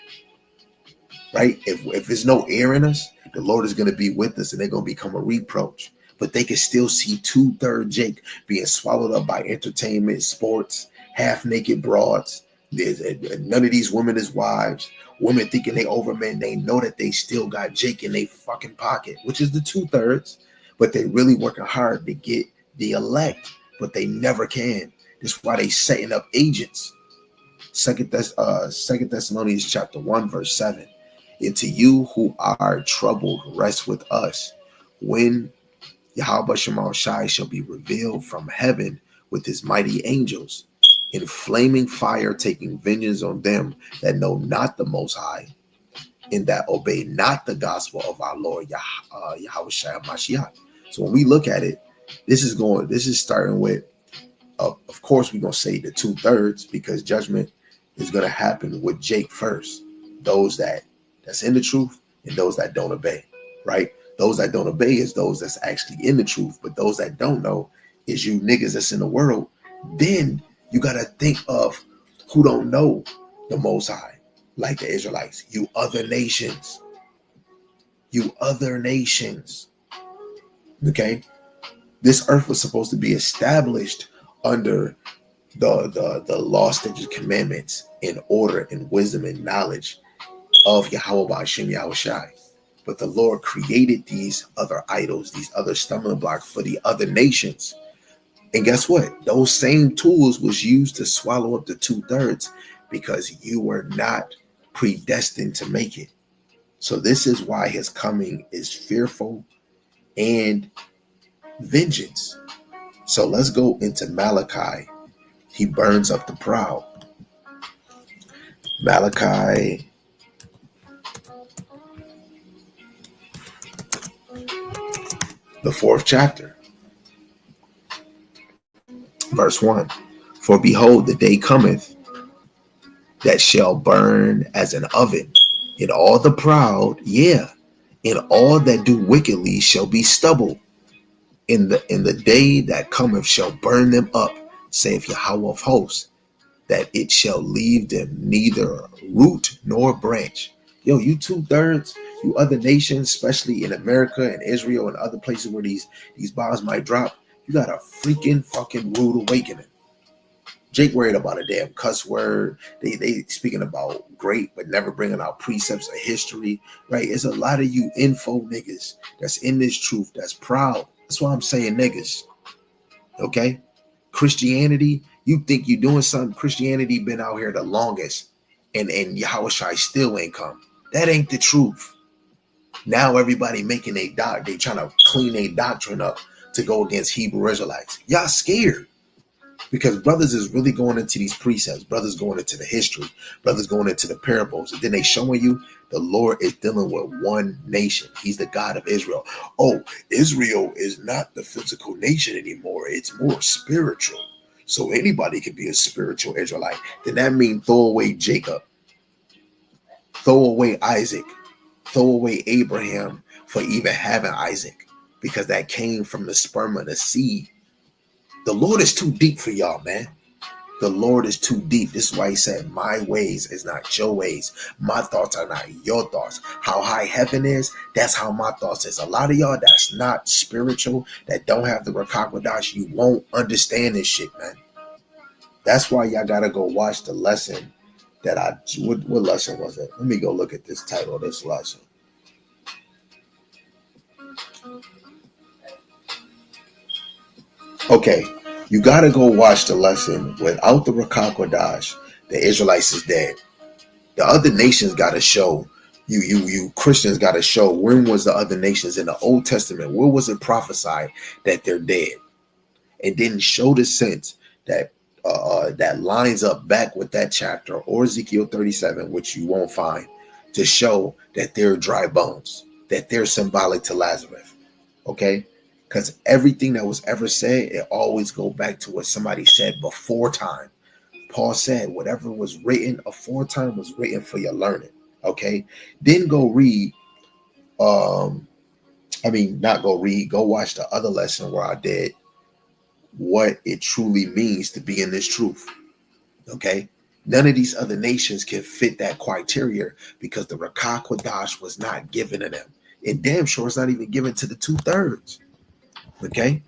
right? If there's no air in us, the Lord is going to be with us, and they're going to become a reproach. But they can still see 2/3 Jake being swallowed up by entertainment, sports, half-naked broads. None of these women is wives. Women thinking they over men. They know that they still got Jake in their fucking pocket, which is the 2/3. But they really working hard to get the elect, but they never can. That's why they setting up agents. Second Thessalonians chapter 1, verse 7. And to you who are troubled, rest with us when Yahweh Shai shall be revealed from heaven with his mighty angels in flaming fire, taking vengeance on them that know not the Most High, and that obey not the gospel of our Lord Yahawashi Mashiach. So when we look at it, this is starting with, of course, we're going to say the 2/3, because judgment is going to happen with Jake first. Those that's in the truth and those that don't obey, right? Those that don't obey is those that's actually in the truth, but those that don't know is you niggas that's in the world. Then you got to think of who don't know the Most High, like the Israelites. You other nations. Okay? This earth was supposed to be established under the law, statutes, commandments, in order and wisdom and knowledge of Yahweh Ba'ashem Yahawashi. But the Lord created these other idols, these other stumbling blocks for the other nations. And guess what? Those same tools was used to swallow up the 2/3, because you were not predestined to make it. So this is why his coming is fearful and vengeance. So let's go into Malachi. He burns up the proud. Malachi, the 4th chapter, verse 1. For behold, the day cometh that shall burn as an oven, and all the proud, and all that do wickedly shall be stubble. In the day that cometh shall burn them up, saith Yahweh of hosts, that it shall leave them neither root nor branch. Yo, you 2/3, you other nations, especially in America and Israel and other places where these bombs might drop, you got a freaking fucking rude awakening. Jake worried about a damn cuss word. They speaking about great, but never bringing out precepts of history, right? It's a lot of you info niggas that's in this truth, that's proud. That's why I'm saying niggas, okay? Christianity, you think you doing something. Christianity been out here the longest, and Yahawashi still ain't come. That ain't the truth. Now everybody making they trying to clean their doctrine up to go against Hebrew Israelites. Y'all scared. Because brothers is really going into these precepts, brothers going into the history, brothers going into the parables, and then they showing you the Lord is dealing with one nation. He's the God of Israel. Oh, Israel is not the physical nation anymore. It's more spiritual. So anybody can be a spiritual Israelite. Then that means throw away Jacob, throw away Isaac, throw away Abraham for even having Isaac, because that came from the sperm of the seed. The Lord is too deep for y'all, man. The Lord is too deep. This is why he said, my ways is not your ways. My thoughts are not your thoughts. How high heaven is, that's how my thoughts is. A lot of y'all that's not spiritual, that don't have the Rakakwadash, you won't understand this shit, man. That's why y'all got to go watch the lesson that what lesson was it? Let me go look at this title of this lesson. Okay, you got to go watch the lesson. Without the Rakakwadash, the Israelites is dead. The other nations got to show, you Christians got to show, when was the other nations in the Old Testament? Where was it prophesied that they're dead? And then show the sense that that lines up back with that chapter, or Ezekiel 37, which you won't find, to show that they're dry bones, that they're symbolic to Lazarus. Okay? Because everything that was ever said, it always go back to what somebody said before time. Paul said, whatever was written aforetime was written for your learning. Okay? Then go read, go watch the other lesson where I did what it truly means to be in this truth. Okay? None of these other nations can fit that criteria because the Rakakwadash was not given to them. And damn sure it's not even given to the 2/3. Okay,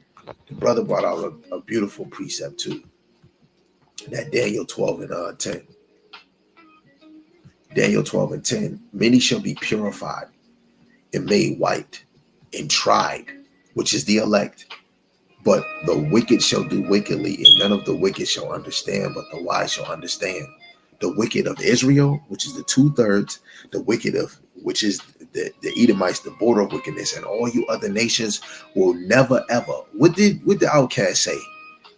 the brother brought out a beautiful precept too. That Daniel 12 and 10. Daniel 12 and 10. Many shall be purified and made white and tried, which is the elect. But the wicked shall do wickedly, and none of the wicked shall understand, but the wise shall understand. The wicked of Israel, which is the 2/3, the wicked of which is the Edomites, the border of wickedness, and all you other nations will never ever. What did the outcast say?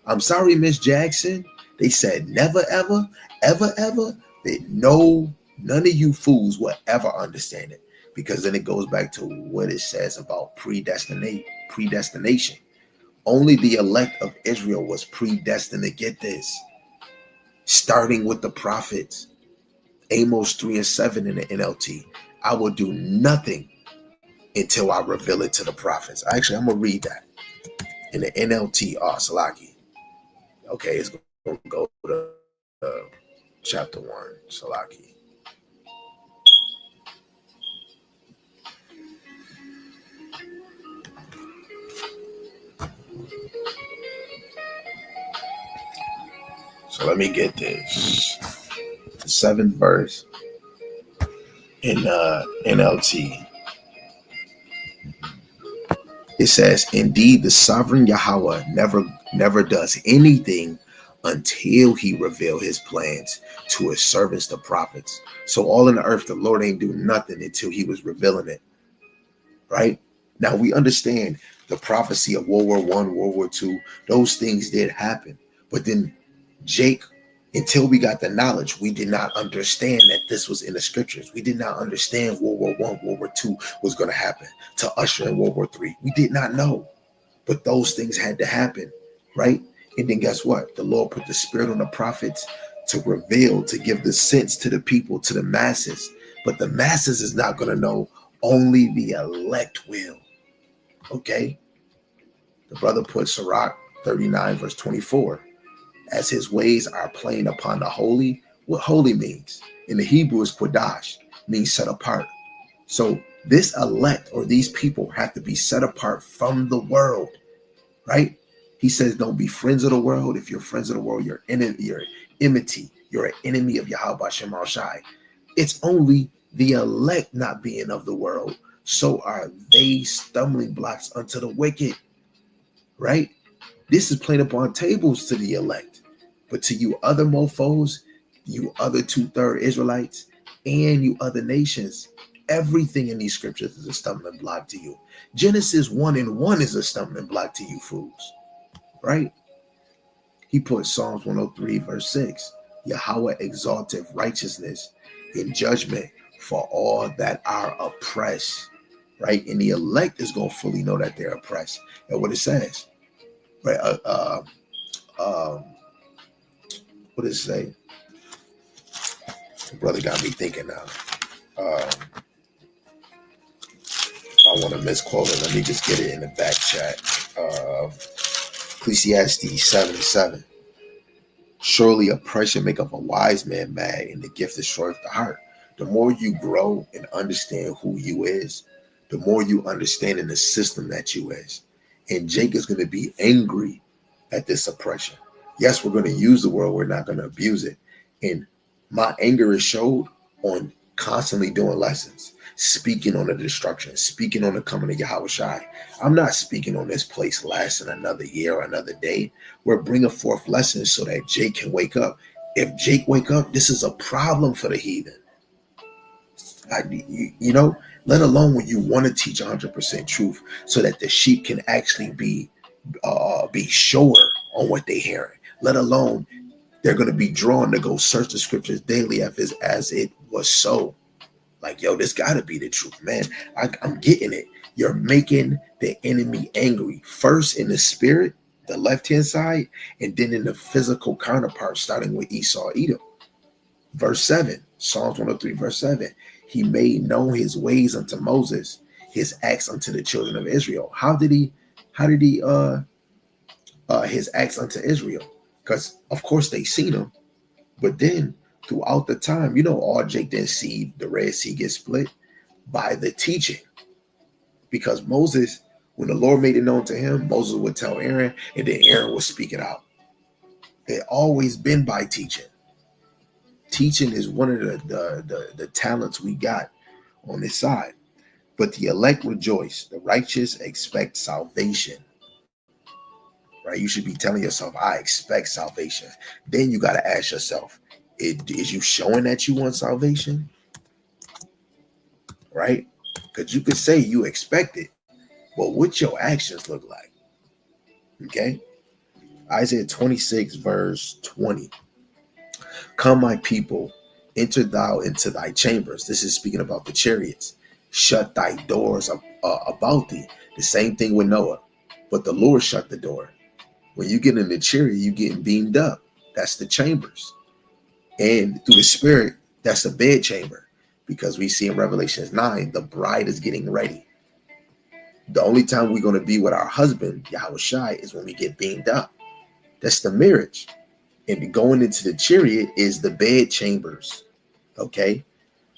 I'm sorry, Miss Jackson. They said never ever, ever ever. That no None of you fools will ever understand it, because then it goes back to what it says about predestination. Only the elect of Israel was predestined to get this, starting with the prophets. Amos 3:7 in the NLT. I will do nothing until I reveal it to the prophets. Actually, I'm going to read that in the NLT, Salaki. Okay, it's going to go to chapter 1, Salaki. So let me get this. The 7th verse in NLT. It says, indeed, the sovereign Yahweh never does anything until he reveal his plans to his servants, the prophets. So all in the earth, the Lord ain't do nothing until he was revealing it. Right? Now we understand the prophecy of World War I, World War II, those things did happen. But then Jake, until we got the knowledge, we did not understand that this was in the scriptures. We did not understand World War I, World War II was going to happen to usher in World War III. We did not know. But those things had to happen, right? And then guess what? The Lord put the spirit on the prophets to reveal, to give the sense to the people, to the masses. But the masses is not going to know. Only the elect will. Okay? The brother put Sirach 39 verse 24. As his ways are plain upon the holy. What holy means in the Hebrew is Quadash, means set apart. So this elect, or these people, have to be set apart from the world, right? He says, don't be friends of the world. If you're friends of the world, you're enmity. You're an enemy of Yahawashi Shai. It's only the elect not being of the world. So are they stumbling blocks unto the wicked, right? This is played upon tables to the elect. But to you other mofos, you other 2/3 Israelites, and you other nations, everything in these scriptures is a stumbling block to you. Genesis 1:1 is a stumbling block to you fools, right? He put Psalms 103 verse 6. Yahweh exalteth righteousness in judgment for all that are oppressed, right? And the elect is going to fully know that they're oppressed. And what it says, right? What does it say? The brother got me thinking now. I want to misquote it. Let me just get it in the back chat. Ecclesiastes 7:7. Surely oppression maketh a wise man mad, and the gift destroyeth the heart. The more you grow and understand who you is, the more you understand in the system that you is. And Jake is going to be angry at this oppression. Yes, we're going to use the word. We're not going to abuse it. And my anger is showed on constantly doing lessons, speaking on the destruction, speaking on the coming of Yahawashi. I'm not speaking on this place lasting another year or another day. We're bringing forth lessons so that Jake can wake up. If Jake wake up, this is a problem for the heathen. Let alone when you want to teach 100% truth so that the sheep can actually be sure on what they're hearing. Let alone they're going to be drawn to go search the scriptures daily as it was so. Like, yo, this got to be the truth, man. I'm getting it. You're making the enemy angry. First in the spirit, the left-hand side, and then in the physical counterpart, starting with Esau, Edom. Verse 7, Psalms 103, verse 7. He made known his ways unto Moses, his acts unto the children of Israel. How did he his acts unto Israel? Because of course they seen him, but then throughout the time, all Jake didn't see the Red Sea get split by the teaching. Because Moses, when the Lord made it known to him, Moses would tell Aaron, and then Aaron would speak it out. It always been by teaching. Teaching is one of the talents we got on this side. But the elect rejoice. The righteous expect salvation. Right? You should be telling yourself, I expect salvation. Then you got to ask yourself, is you showing that you want salvation? Right? Because you could say you expect it, but what your actions look like. Okay? Isaiah 26 verse 20. Come, my people, Enter thou into thy chambers. This is speaking about the chariots. Shut thy doors about thee. The same thing with Noah. But the Lord shut the door. When you get in the chariot, you getting beamed up. That's the chambers. And through the spirit, that's the bed chamber. Because we see in Revelations 9, the bride is getting ready. The only time we're going to be with our husband, Yahawashi, is when we get beamed up. That's the marriage. And going into the chariot is the bed chambers. Okay?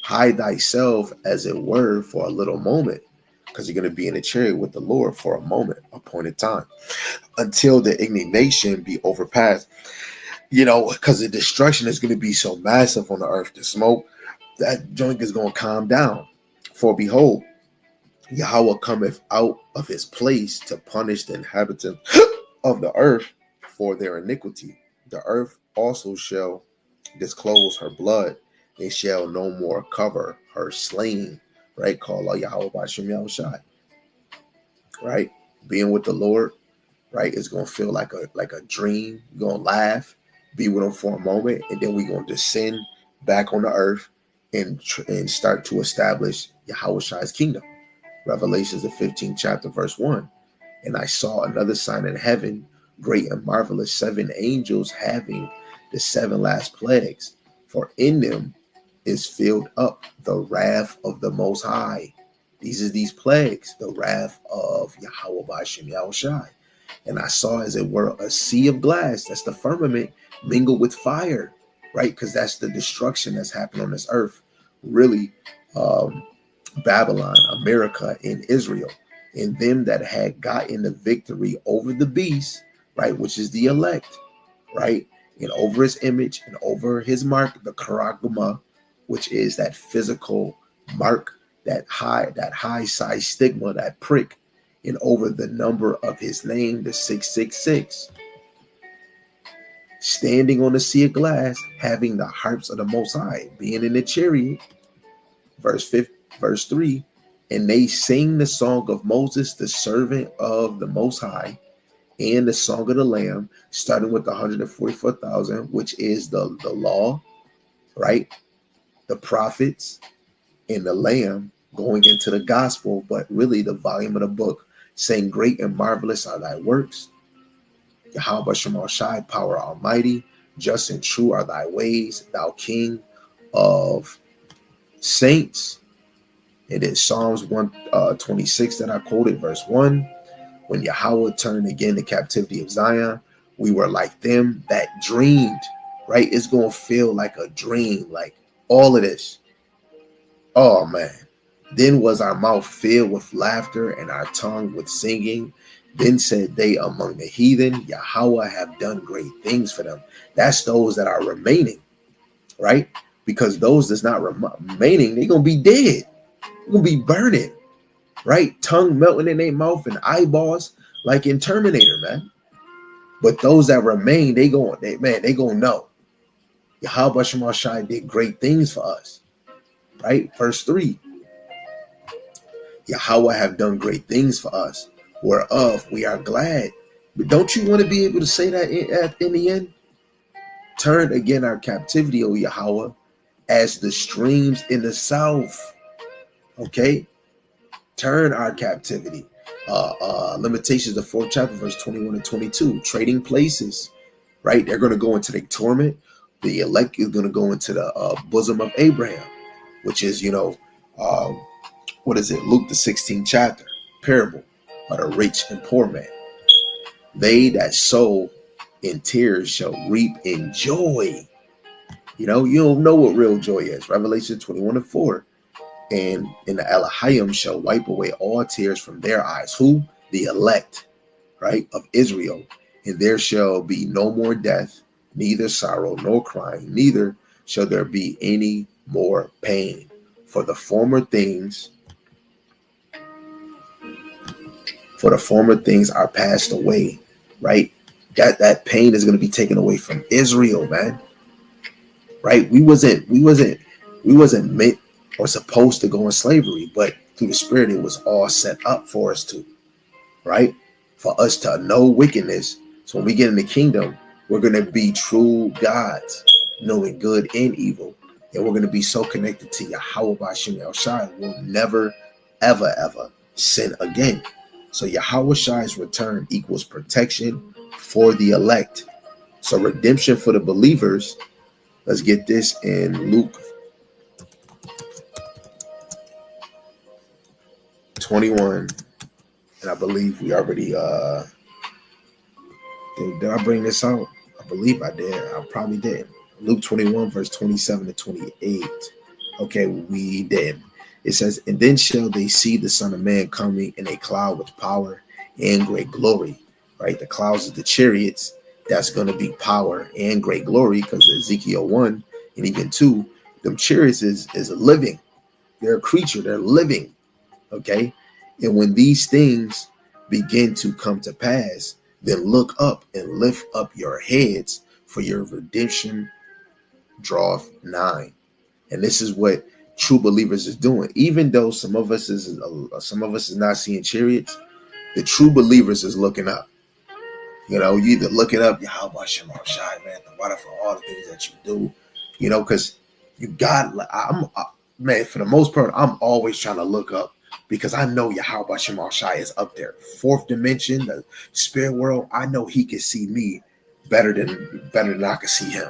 Hide thyself, as it were, for a little moment. Because you're going to be in the chariot with the Lord for a moment, appointed time. Until the indignation be overpassed. Because the destruction is going to be so massive on the earth, the smoke, that joint is going to calm down. For behold, Yahweh cometh out of his place to punish the inhabitants of the earth for their iniquity. The earth also shall disclose her blood, and shall no more cover her slain. Right? Call Allah Yahweh by Shem Yahawashi. Right? Being with the Lord, right, is going to feel like a dream. You're going to laugh, be with him for a moment, and then we're going to descend back on the earth and start to establish Yahawashi's kingdom. Revelations, the 15th chapter, verse 1. And I saw another sign in heaven, great and marvelous, 7 angels having the 7 last plagues. For in them is filled up the wrath of the Most High. These plagues, the wrath of Yahweh by Shem Yahawashi. And I saw, as it were, a sea of glass. That's the firmament mingled with fire, right? Because that's the destruction that's happened on this earth. Really, Babylon, America, and Israel, and them that had gotten the victory over the beast, right, which is the elect, right, and over his image and over his mark, the charagma, which is that physical mark, that high size stigma, that prick, and over the number of his name, the 666, standing on the sea of glass, having the harps of the Most High, being in the chariot. Verse 3, and they sing the song of Moses, the servant of the Most High, and the song of the Lamb, starting with the 144,000, which is the law, right? The prophets and the Lamb going into the gospel, but really the volume of the book, saying, great and marvelous are thy works. Yahweh Shema Shai, power almighty, just and true are thy ways, thou King of saints. It is Psalms 126 that I quoted, verse 1. When Yahweh turned again the captivity of Zion, we were like them that dreamed, right? It's going to feel like a dream, like all of this. Oh, man. Then was our mouth filled with laughter and our tongue with singing. Then said they among the heathen, Yahweh have done great things for them. That's those that are remaining, right? Because those that's not remaining, they're going to be dead. They're going to be burning, right? Tongue melting in their mouth and eyeballs like in Terminator, man. But those that remain, they going to know. Yahweh Shema Shai did great things for us, right? Verse 3. Yahweh have done great things for us, whereof we are glad. But don't you want to be able to say that in the end? Turn again our captivity, O Yahweh, as the streams in the south. Okay? Turn our captivity. Limitations, the 4th chapter, verse 21 and 22. Trading places, right? They're going to go into the torment. The elect is going to go into the bosom of Abraham, which is, what is it? Luke, the 16th chapter, parable of the rich and poor man. They that sow in tears shall reap in joy. You don't know what real joy is. Revelation 21 and 4. And in the Elohim shall wipe away all tears from their eyes. Who? The elect, right, of Israel. And there shall be no more death, neither sorrow nor crying, neither shall there be any more pain. For the former things are passed away, right? That pain is going to be taken away from Israel, man. Right? We wasn't meant or supposed to go in slavery, but through the Spirit, it was all set up for us to, right? For us to know wickedness. So when we get in the kingdom, we're going to be true gods, knowing good and evil. And we're going to be so connected to Yahawashi Yahawashi, we'll never, ever, ever sin again. So Yahawashi's return equals protection for the elect. So redemption for the believers. Let's get this in Luke 21. And I believe we already did I bring this out? I believe I did. I probably did. Luke 21, verse 27 to 28. Okay, we did. It says, and then shall they see the Son of Man coming in a cloud with power and great glory. Right? The clouds of the chariots, that's going to be power and great glory, because Ezekiel 1 and even 2, them chariots is a living. They're a creature. They're living. Okay? And when these things begin to come to pass, then look up and lift up your heads, for your redemption draweth nigh. And this is what true believers is doing. Even though some of us is not seeing chariots, the true believers is looking up. You know, you either looking up, Yahawashi Yahawashi, man, the water for all the things that you do. You know, because you got, man, for the most part, I'm always trying to look up, because I know Yahawashi Yahawashi is up there. Fourth dimension, the spirit world, I know he can see me better than I can see him.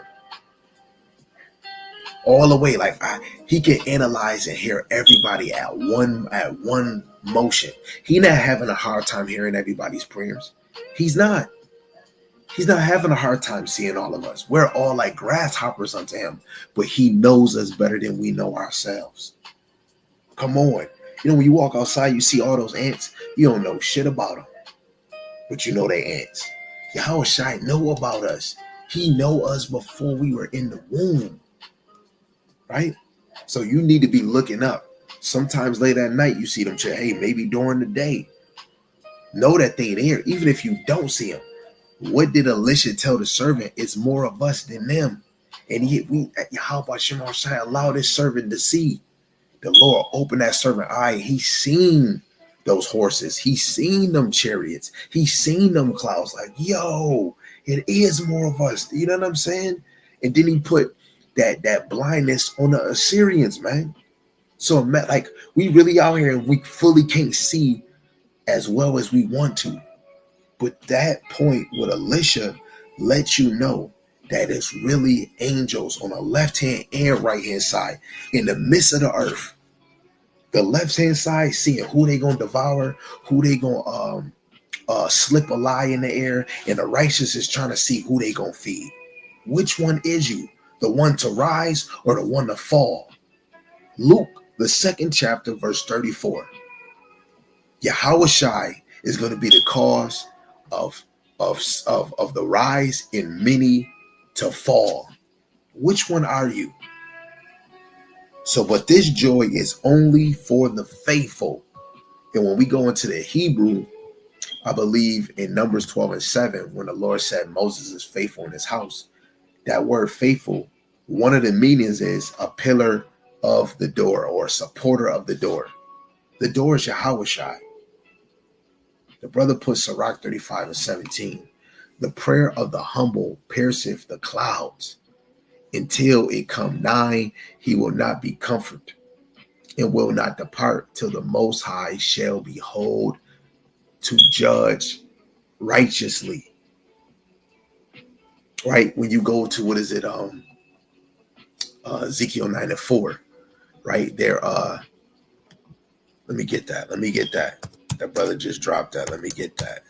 All the way, like he can analyze and hear everybody at one motion. He not having a hard time hearing everybody's prayers. He's not having a hard time seeing all of us. We're all like grasshoppers unto him, but he knows us better than we know ourselves. Come on. You know, when you walk outside, you see all those ants, you don't know shit about them, but you know they ants. Yahawashi know about us. He know us before we were in the womb, right? So you need to be looking up. Sometimes late at night, you see them, hey, maybe during the day. Know that they there, even if you don't see them. What did Elisha tell the servant? It's more of us than them. And Yahawashi Yahawashi allowed his servant to see. The Lord opened that servant eye. He seen those horses. He seen them chariots. He seen them clouds. Like, yo, it is more of us. You know what I'm saying? And then he put that blindness on the Assyrians, man. So like we really out here and we fully can't see as well as we want to. But that point with Elisha lets you know that it's really angels on the left hand and right hand side in the midst of the earth. The left hand side seeing who they gonna devour, who they gonna slip a lie in the air, and the righteous is trying to see who they gonna feed. Which one is you? The one to rise or the one to fall? Luke, the 2nd chapter, verse 34. Yahawashi is going to be the cause of the rise in many to fall. Which one are you? So, but this joy is only for the faithful. And when we go into the Hebrew, I believe in Numbers 12 and 7, when the Lord said Moses is faithful in his house, that word faithful, one of the meanings is a pillar of the door or a supporter of the door. The door is Yahawashi. The brother put Sirach 35 and 17. The prayer of the humble pierceth the clouds. Until it come nigh, he will not be comforted, and will not depart till the Most High shall behold to judge righteously. Right? When you go to, what is it? Ezekiel 9 and 4. Right there. Let me get that. That brother just dropped that. Let me get that.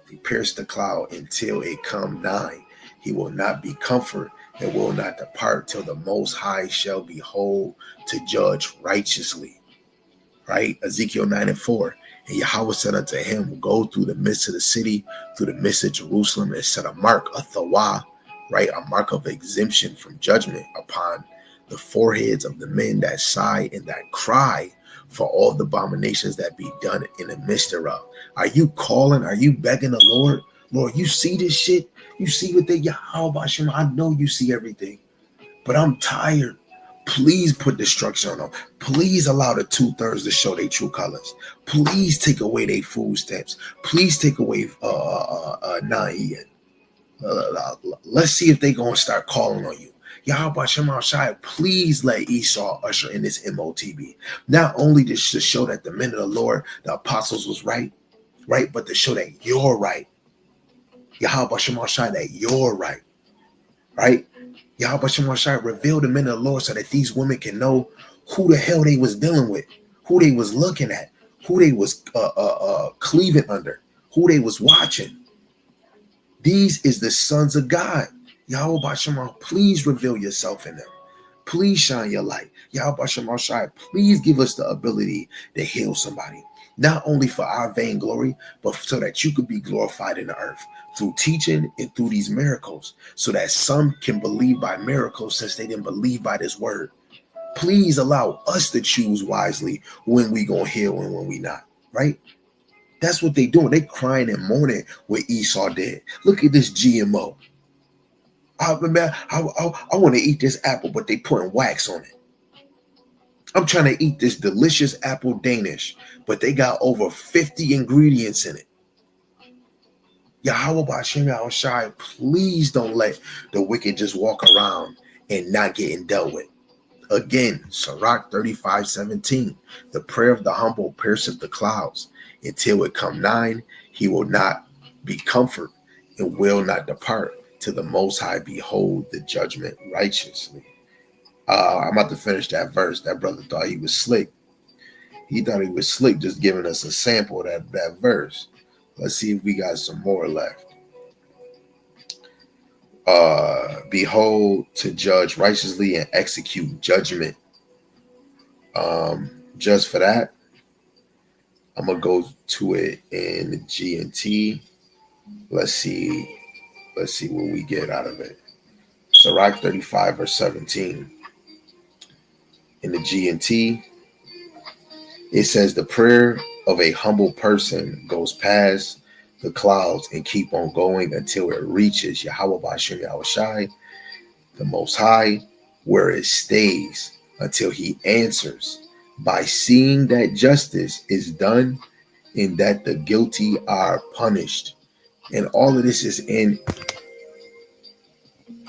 He pierced the cloud until it come nigh. He will not be comforted and will not depart till the Most High shall behold to judge righteously. Right? Ezekiel 9 and 4. And Yahweh said unto him, go through the midst of the city, through the midst of Jerusalem, and set a mark, a thawah, right? A mark of exemption from judgment upon the foreheads of the men that sigh and that cry for all the abominations that be done in the midst thereof. Are you calling? Are you begging the Lord? Lord, you see this shit? You see what they, Yahawashi, I know you see everything, but I'm tired. Please put destruction on them. Please allow the 2/3 to show their true colors. Please take away their food stamps. Please take away Na'ian. Let's see if they gonna start calling on you. Yahweh Shema Shai, please let Esau usher in this MOTB. Not only to show that the men of the Lord, the apostles was right, but to show that you're right. Yahweh Shema Shai, that you're right. Yahweh Shema Shai, reveal the men of the Lord so that these women can know who the hell they was dealing with, who they was looking at, who they was cleaving under, who they was watching. These is the sons of God. Yahweh Shema, please reveal yourself in them. Please shine your light. Yahweh Shema Shai, please give us the ability to heal somebody. Not only for our vainglory, but so that you could be glorified in the earth through teaching and through these miracles, so that some can believe by miracles since they didn't believe by this word. Please allow us to choose wisely when we gonna heal and when we not, right? That's what they doing. They crying and mourning what Esau did. Look at this GMO. I want to eat this apple, but they putting wax on it. I'm trying to eat this delicious apple Danish, but they got over 50 ingredients in it. Yahweh B'Shem Yahawashi, please don't let the wicked just walk around and not getting dealt with. Again, Sirach 35:17, the prayer of the humble pierceth the clouds. Until it come nigh, he will not be comfort and will not depart till the Most High behold the judgment righteously. I'm about to finish that verse. That brother thought he was slick. He thought he was slick just giving us a sample of that verse. Let's see if we got some more left. Behold to judge righteously and execute judgment. Just for that, I'm gonna go to it in the G&T. Let's see what we get out of it. Sirach 35 verse 17. In the G&T, it says the prayer of a humble person goes past the clouds and keep on going until it reaches Yahweh B'Shem Yahawashi, the Most High, where it stays until he answers by seeing that justice is done and that the guilty are punished. And all of this is in.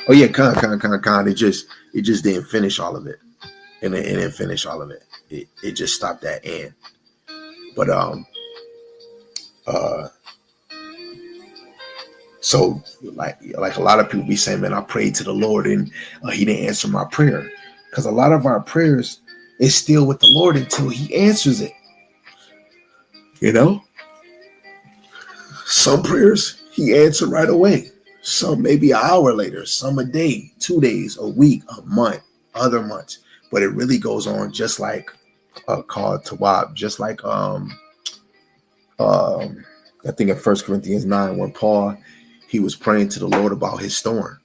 Oh yeah, Con. It just didn't finish all of it. And it didn't finish all of it. It just stopped at and. But so like a lot of people be saying, man, I prayed to the Lord and he didn't answer my prayer. Because a lot of our prayers is still with the Lord until he answers it. You know? Some prayers he answered right away. Some maybe an hour later, some a day, 2 days, a week, a month, other months. But it really goes on just like called Tawab, just like I think in 1 Corinthians 9, when Paul, he was praying to the Lord about his storm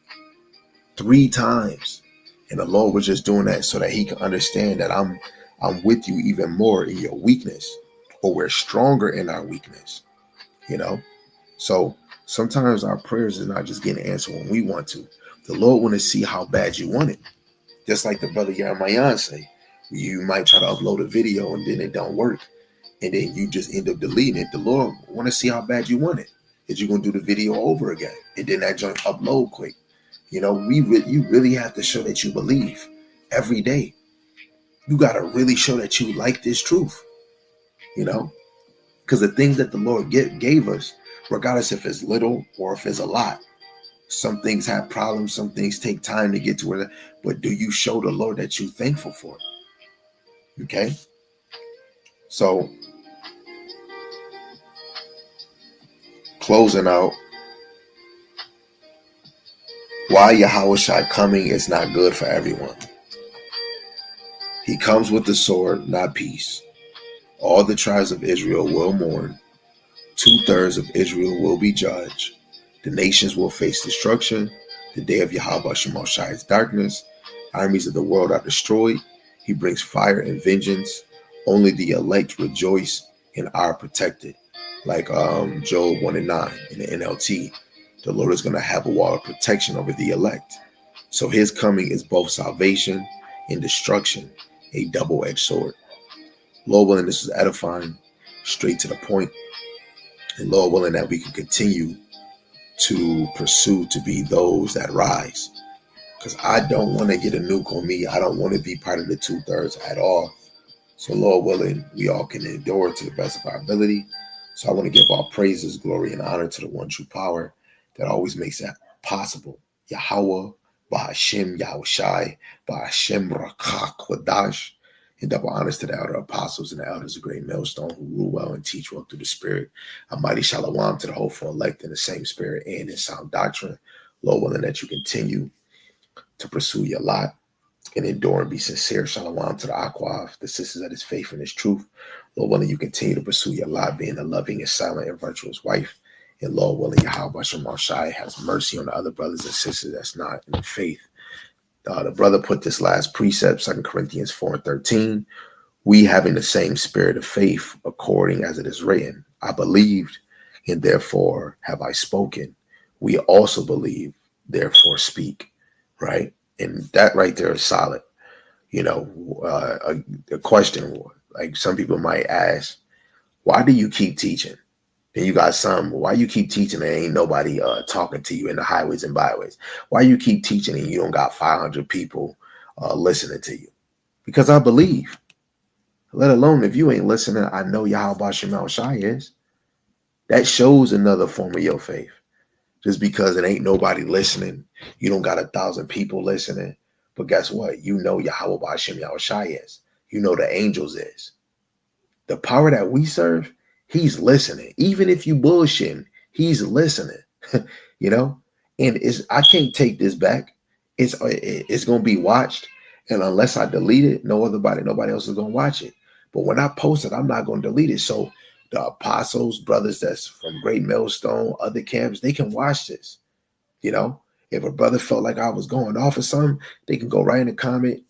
3 times. And the Lord was just doing that so that he can understand that I'm with you even more in your weakness, or we're stronger in our weakness, you know? So sometimes our prayers is not just getting answered when we want to. The Lord want to see how bad you want it. Just like the brother Yahawashi say, you might try to upload a video and then it don't work. And then you just end up deleting it. The Lord want to see how bad you want it. Is you going to do the video over again? And then that joint upload quick. You know, you really have to show that you believe every day. You got to really show that you like this truth, you know, because the things that the Lord gave us, regardless if it's little or if it's a lot, some things have problems. Some things take time to get to where, but do you show the Lord that you're thankful for it? Okay. So closing out, why Yahawashi coming is not good for everyone. He comes with the sword, not peace. All the tribes of Israel will mourn. 2/3 of Israel will be judged. The nations will face destruction. The day of Yahweh Shemoshi's is darkness. Armies of the world are destroyed. He brings fire and vengeance. Only the elect rejoice and are protected. Like Job 1:9 in the NLT. The Lord is going to have a wall of protection over the elect. So his coming is both salvation and destruction, a double-edged sword. Lord willing, this was edifying, straight to the point. And Lord willing, that we can continue to pursue to be those that rise. Because I don't want to get a nuke on me. I don't want to be part of the 2/3 at all. So, Lord willing, we all can endure to the best of our ability. So, I want to give all praises, glory, and honor to the one true power that always makes that possible. Yahweh, Bahashem, Yahawashi, Bahashem, Rakah, Kwadash. And double honors to the elder apostles and the elders of Great Millstone who rule well and teach well through the Spirit. A mighty shalom to the hopeful elect in the same spirit and in sound doctrine. Lord willing that you continue to pursue your lot and endure and be sincere. Shalom to the Aquav, the sisters of his faith and his truth. Lord willing, you continue to pursue your lot, being a loving and silent and virtuous wife. And Lord willing, Yahawashi has mercy on the other brothers and sisters that's not in the faith. The brother put this last precept, 2 Corinthians 4:13. We having the same spirit of faith, according as it is written, I believed, and therefore have I spoken. We also believe, therefore speak. Right? And that right there is solid. You know, a question, like some people might ask, why do you keep teaching? Then you got some, why you keep teaching and ain't nobody talking to you in the highways and byways? Why you keep teaching and you don't got 500 people listening to you? Because I believe. Let alone if you ain't listening, I know Yahawashi is. That shows another form of your faith. Just because it ain't nobody listening, you don't got 1,000 people listening. But guess what? You know Yahawashi is. You know the angels is. The power that we serve, he's listening. Even if you bullshitting, he's listening. You know? And I can't take this back. It's gonna be watched. And unless I delete it, nobody else is gonna watch it. But when I post it, I'm not gonna delete it. So the apostles, brothers that's from Great Millstone, other camps, they can watch this. You know, if a brother felt like I was going off or something, they can go right in the comment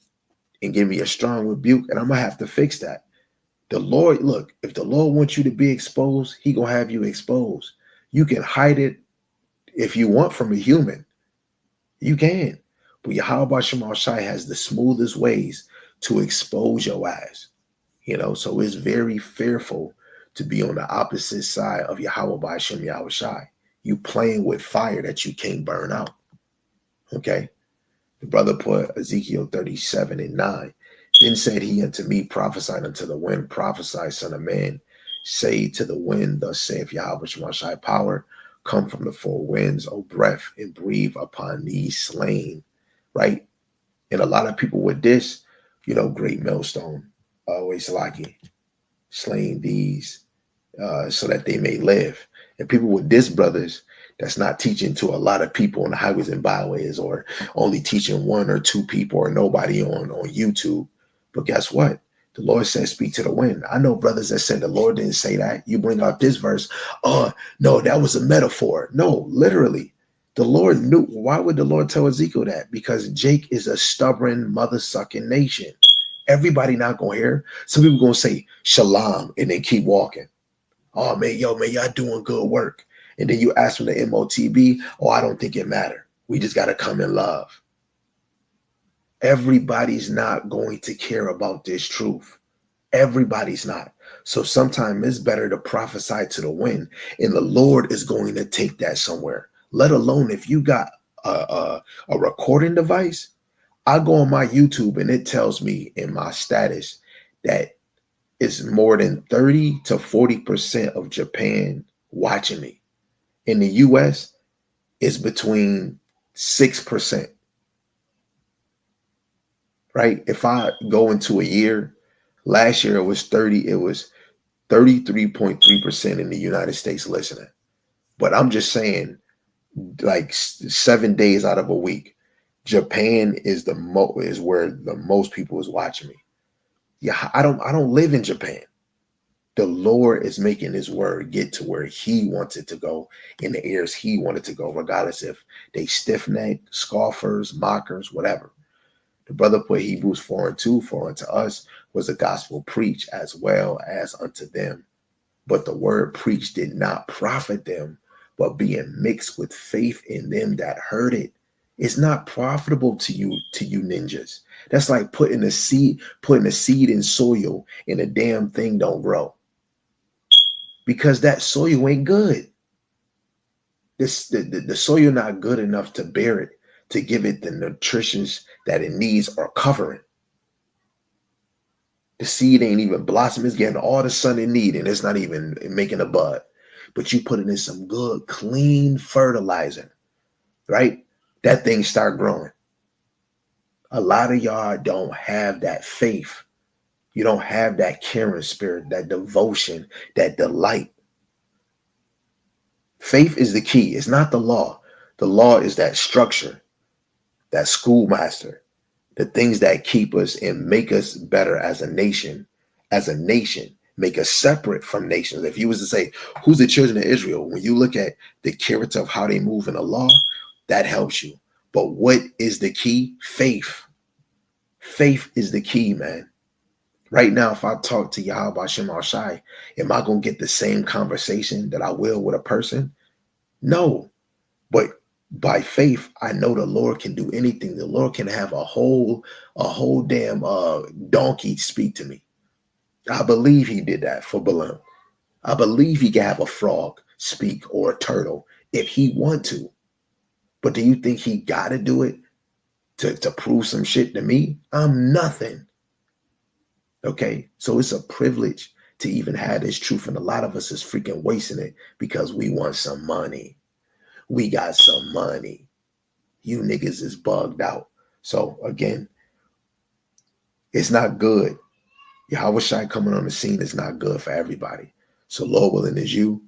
and give me a strong rebuke, and I'm gonna have to fix that. The Lord, look, if the Lord wants you to be exposed, he gonna have you exposed. You can hide it if you want from a human. You can. But Yahawashi has the smoothest ways to expose your ass. You know, so it's very fearful to be on the opposite side of Yahawashi. You playing with fire that you can't burn out. Okay. The brother put Ezekiel 37:9. Then said he unto me, prophesied unto the wind, prophesy, son of man, say to the wind, thus saith Yahawashi power, come from the four winds, O breath, and breathe upon these slain. Right? And a lot of people with this, you know, Great Millstone, always lucky, slain these so that they may live. And people with this, brothers, that's not teaching to a lot of people on the highways and byways, or only teaching 1 or 2 people or nobody on YouTube. But guess what? The Lord says, speak to the wind. I know brothers that said the Lord didn't say that. You bring out this verse. Oh, no, that was a metaphor. No, literally. The Lord knew. Why would the Lord tell Ezekiel that? Because Jake is a stubborn, mother-sucking nation. Everybody not going to hear. Some people going to say shalom and then keep walking. Oh, man, y'all doing good work. And then you ask from the MOTB, oh, I don't think it matters. We just got to come in love. Everybody's not going to care about this truth. Everybody's not. So sometimes it's better to prophesy to the wind, and the Lord is going to take that somewhere. Let alone if you got a recording device. I go on my YouTube and it tells me in my status that it's more than 30 to 40% of Japan watching me. In the US, it's between 6%. Right? If I go into a year, last year it was 33.3% in the United States listening. But I'm just saying, like 7 days out of a week, Japan is where the most people is watching me. Yeah, I don't live in Japan. The Lord is making his word get to where he wants it to go, in the ears he wanted to go, regardless if they stiff-necked, scoffers, mockers, whatever. The brother put Hebrews 4:2, for unto us was the gospel preached as well as unto them. But the word preached did not profit them, but being mixed with faith in them that heard it. It's not profitable to you ninjas. That's like putting a seed in soil and the damn thing don't grow. Because that soil ain't good. The soil not good enough to bear it, to give it the nutritions that it needs or covering. The seed ain't even blossoming. It's getting all the sun it needs, and it's not even making a bud. But you put it in some good, clean fertilizer, right? That thing start growing. A lot of y'all don't have that faith. You don't have that caring spirit, that devotion, that delight. Faith is the key. It's not the law. The law is that structure, that schoolmaster, the things that keep us and make us better as a nation, make us separate from nations. If you was to say, who's the children of Israel? When you look at the character of how they move in the law, that helps you. But what is the key? Faith. Faith is the key, man. Right now, if I talk to Yahawashi, am I going to get the same conversation that I will with a person? No. But by faith, I know the Lord can do anything. The Lord can have a whole damn donkey speak to me. I believe he did that for Balaam. I believe he can have a frog speak or a turtle if he want to. But do you think he got to do it to prove some shit to me? I'm nothing. Okay, so it's a privilege to even have this truth, and a lot of us is freaking wasting it because we want some money. We got some money. You niggas is bugged out. So again, it's not good. Yahawashi coming on the scene is not good for everybody. So Lord willing is you.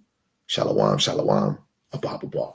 Shalom, shalom, ababa.